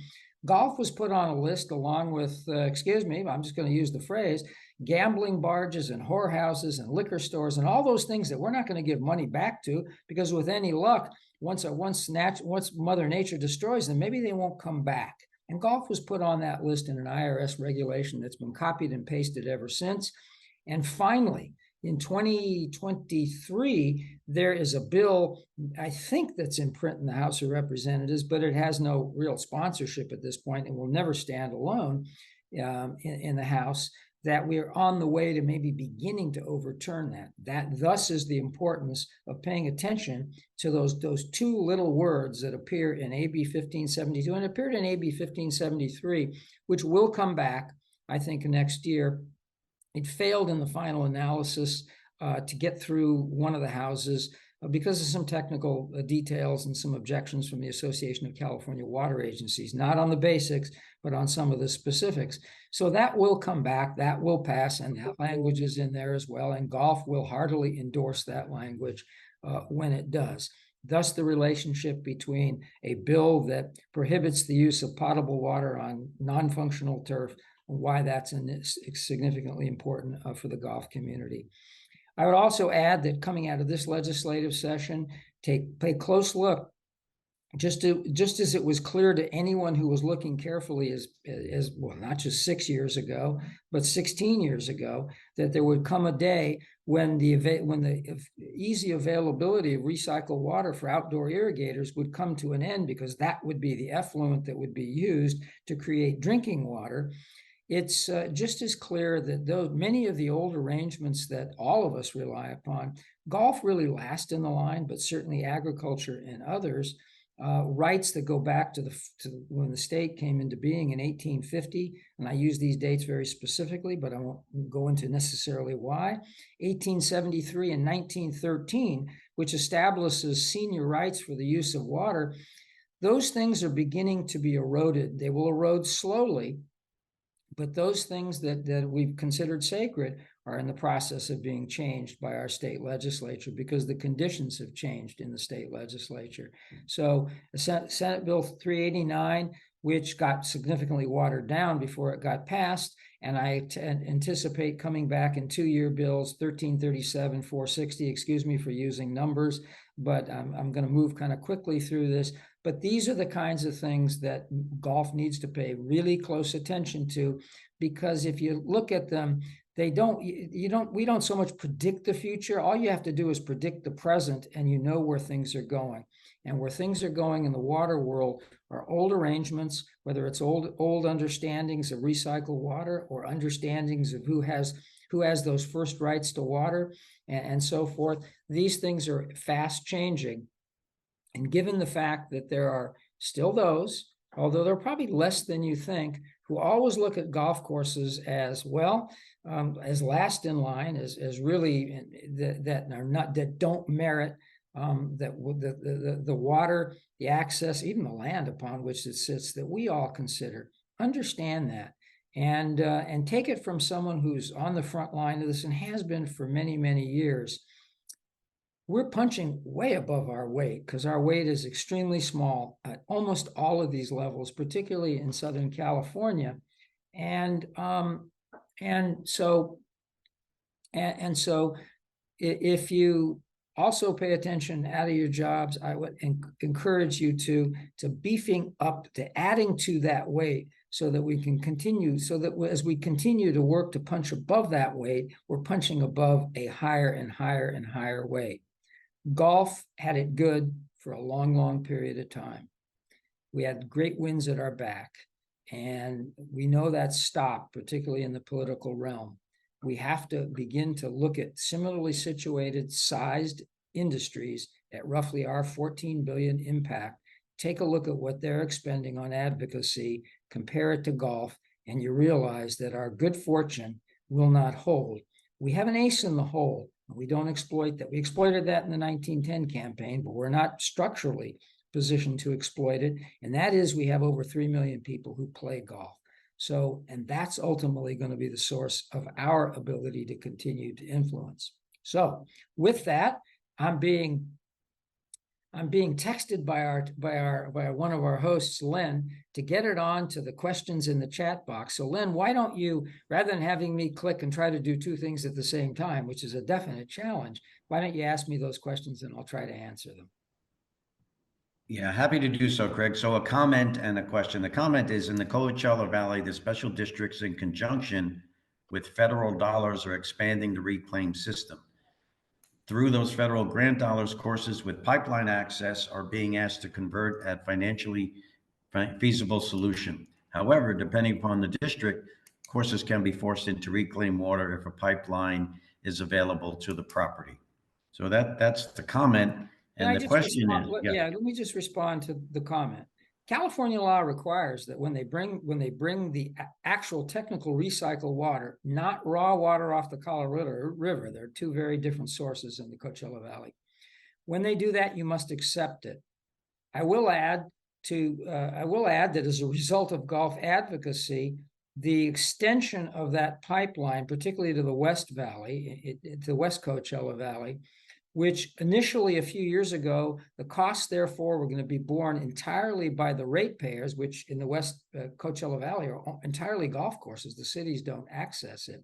S6: Golf was put on a list along with, I'm just going to use the phrase, gambling barges and whorehouses and liquor stores and all those things that we're not going to give money back to, because with any luck, once Mother Nature destroys them, maybe they won't come back. And golf was put on that list in an IRS regulation that's been copied and pasted ever since. And finally, in 2023, there is a bill, I think, that's in print in the House of Representatives, but it has no real sponsorship at this point and will never stand alone in the House, that we're on the way to maybe beginning to overturn that. That thus is the importance of paying attention to those two little words that appear in AB 1572 and appeared in AB 1573, which will come back, I think, next year. It failed in the final analysis to get through one of the houses because of some technical details and some objections from the Association of California Water Agencies, not on the basics, but on some of the specifics. So that will come back, that will pass, and that language is in there as well, and golf will heartily endorse that language when it does. Thus, the relationship between a bill that prohibits the use of potable water on non-functional turf, and why that's significantly important for the golf community. I would also add that coming out of this legislative session, pay close look, just as it was clear to anyone who was looking carefully as well, not just 6 years ago, but 16 years ago, that there would come a day when the easy availability of recycled water for outdoor irrigators would come to an end, because that would be the effluent that would be used to create drinking water. It's just as clear that many of the old arrangements that all of us rely upon, golf really last in the line, but certainly agriculture and others, rights that go back to when the state came into being in 1850, and I use these dates very specifically, but I won't go into necessarily why. 1873 and 1913, which establishes senior rights for the use of water. Those things are beginning to be eroded. They will erode slowly, but those things that we've considered sacred are in the process of being changed by our state legislature, because the conditions have changed in the state legislature. So Senate Bill 389, which got significantly watered down before it got passed, and I anticipate coming back in 2-year bills, 1337, 460, excuse me for using numbers, but I'm going to move kind of quickly through this. But these are the kinds of things that golf needs to pay really close attention to, because if you look at them, we don't so much predict the future. All you have to do is predict the present, and you know where things are going. And where things are going in the water world are old arrangements, whether it's old understandings of recycled water, or understandings of who has those first rights to water, and so forth. These things are fast changing. And given the fact that there are still those, although they're probably less than you think, who always look at golf courses as, well, as last in line, as really that don't merit the water, the access, even the land upon which it sits, that we all consider. Understand that, and take it from someone who's on the front line of this and has been for many, many years. We're punching way above our weight, because our weight is extremely small at almost all of these levels, particularly in Southern California. And so if you also pay attention out of your jobs, I would encourage you to beefing up, to adding to that weight, so that we can continue, so that as we continue to work to punch above that weight, we're punching above a higher and higher and higher weight. Golf had it good for a long, long period of time. We had great winds at our back, and we know that's stopped, particularly in the political realm. We have to begin to look at similarly situated, sized industries at roughly our 14 billion impact. Take a look at what they're expending on advocacy, compare it to golf, and you realize that our good fortune will not hold. We have an ace in the hole. We don't exploit that. We exploited that in the 1910 campaign, but we're not structurally positioned to exploit it. And that is, we have over 3 million people who play golf. So, and that's ultimately going to be the source of our ability to continue to influence. So with that, I'm being texted by one of our hosts, Len, to get it on to the questions in the chat box. So Len, why don't you, rather than having me click and try to do 2 things at the same time, which is a definite challenge, why don't you ask me those questions and I'll try to answer them?
S1: Yeah, happy to do so, Craig. So a comment and a question. The comment is, in the Coachella Valley, the special districts, in conjunction with federal dollars, are expanding the reclaim system. Through those federal grant dollars, courses with pipeline access are being asked to convert at financially feasible solution. However, depending upon the district, courses can be forced into reclaimed water if a pipeline is available to the property. So that's the comment. And the question is,
S6: let me just respond to the comment. California law requires that when they bring the actual technical recycled water, not raw water off the Colorado River, there are 2 very different sources in the Coachella Valley. When they do that, you must accept it. I will add that as a result of golf advocacy, the extension of that pipeline, particularly to the West Valley, to the West Coachella Valley, which initially a few years ago, the costs therefore were going to be borne entirely by the ratepayers, which in the West Coachella Valley are entirely golf courses. The cities don't access it.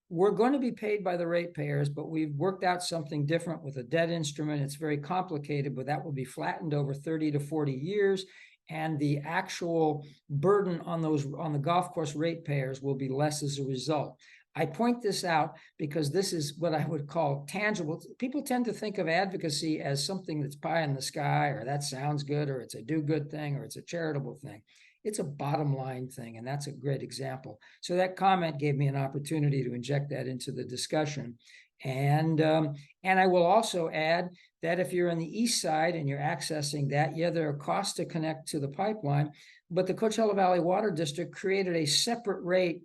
S6: We're going to be paid by the ratepayers, but we've worked out something different with a debt instrument. It's very complicated, but that will be flattened over 30 to 40 years. And the actual burden on the golf course ratepayers will be less as a result. I point this out because this is what I would call tangible. People tend to think of advocacy as something that's pie in the sky, or that sounds good, or it's a do-good thing, or it's a charitable thing. It's a bottom line thing, and that's a great example. So that comment gave me an opportunity to inject that into the discussion. And I will also add that if you're on the east side and you're accessing that, yeah, there are costs to connect to the pipeline, but the Coachella Valley Water District created a separate rate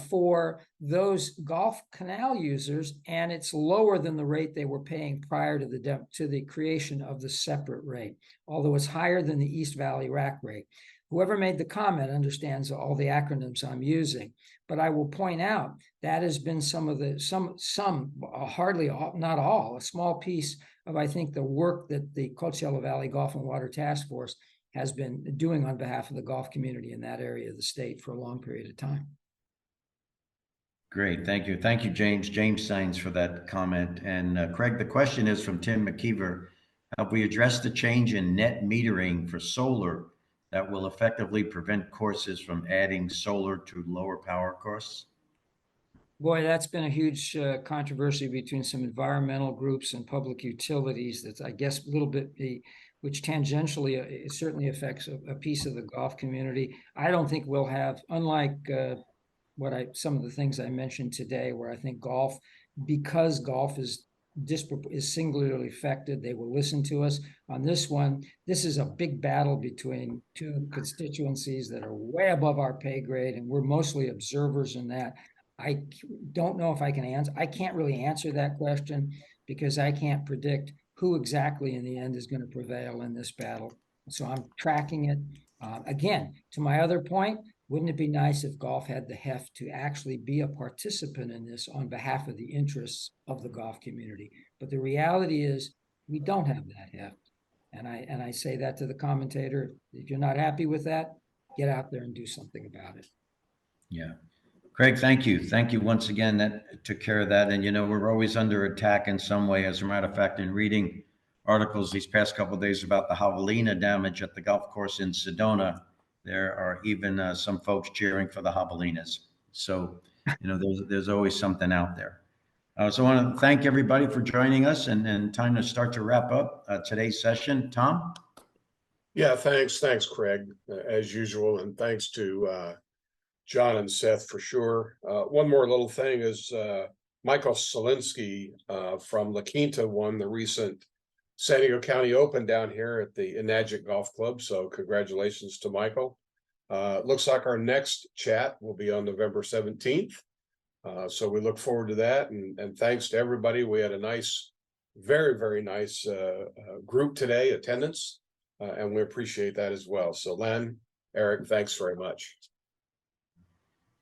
S6: for those golf canal users, and it's lower than the rate they were paying prior to the creation of the separate rate, although it's higher than the East Valley rack rate. Whoever made the comment understands all the acronyms I'm using, but I will point out that has been hardly all, not all, a small piece of, I think, the work that the Coachella Valley Golf and Water Task Force has been doing on behalf of the golf community in that area of the state for a long period of time.
S1: Great, thank you. Thank you, James. James Signs for that comment. And Craig, the question is from Tim McKeever. Have we addressed the change in net metering for solar that will effectively prevent courses from adding solar to lower power costs?
S6: Boy, that's been a huge controversy between some environmental groups and public utilities. That's, I guess, a little bit which tangentially it certainly affects a piece of the golf community. I don't think we'll have, unlike some of the things I mentioned today, where I think golf, because golf is singularly affected, they will listen to us. On this one, this is a big battle between two constituencies that are way above our pay grade, and we're mostly observers in that. I don't know if I can answer. I can't really answer that question because I can't predict who exactly in the end is going to prevail in this battle. So I'm tracking it. Again, to my other point, wouldn't it be nice if golf had the heft to actually be a participant in this on behalf of the interests of the golf community? But the reality is we don't have that heft. And I say that to the commentator. If you're not happy with that, get out there and do something about it.
S1: Yeah. Craig, thank you. Thank you once again. That took care of that. And, we're always under attack in some way. As a matter of fact, in reading articles these past couple of days about the javelina damage at the golf course in Sedona, there are even some folks cheering for the javelinas. So, there's always something out there. So I want to thank everybody for joining us, and time to start to wrap up today's session. Tom?
S2: Yeah, thanks, Craig, as usual. And thanks to John and Seth for sure. One more little thing is Michael Solinsky from La Quinta won the recent San Diego County Open down here at the Enagic Golf Club. So congratulations to Michael. Looks like our next chat will be on November 17th. So we look forward to that. And thanks to everybody. We had a nice, very, very nice group today, attendance, and we appreciate that as well. So Len, Eric, thanks very much.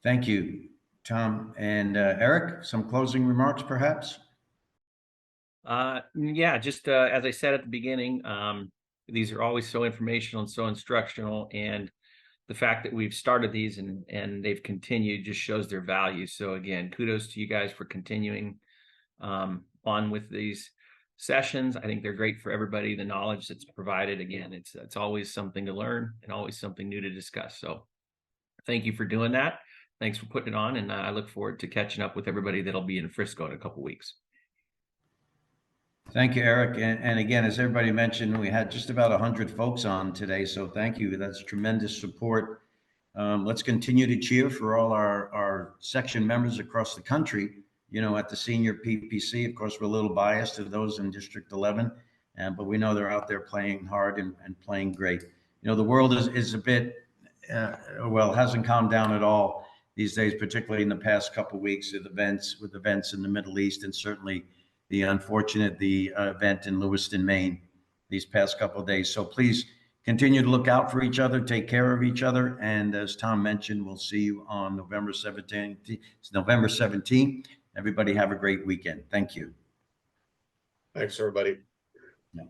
S1: Thank you, Tom. And Eric, some closing remarks, perhaps?
S3: Yeah, just as I said at the beginning, these are always so informational and so instructional, and the fact that we've started these and they've continued just shows their value. So again, kudos to you guys for continuing on with these sessions. I think they're great for everybody. The knowledge that's provided, again, it's always something to learn and always something new to discuss. So thank you for doing that. Thanks for putting it on, and I look forward to catching up with everybody that'll be in Frisco in a couple weeks.
S1: Thank you, Eric. And again, as everybody mentioned, we had just about 100 folks on today, so thank you. That's tremendous support. Let's continue to cheer for all our section members across the country, at the senior PPC. Of course, we're a little biased to those in District 11, but we know they're out there playing hard and playing great. The world is a bit, hasn't calmed down at all these days, particularly in the past couple of weeks with events in the Middle East, and certainly the unfortunate event in Lewiston, Maine, these past couple of days. So please continue to look out for each other, take care of each other, and as Tom mentioned, we'll see you on November 17th. It's November 17th. Everybody have a great weekend. Thank you.
S2: Thanks, everybody.
S1: Yeah.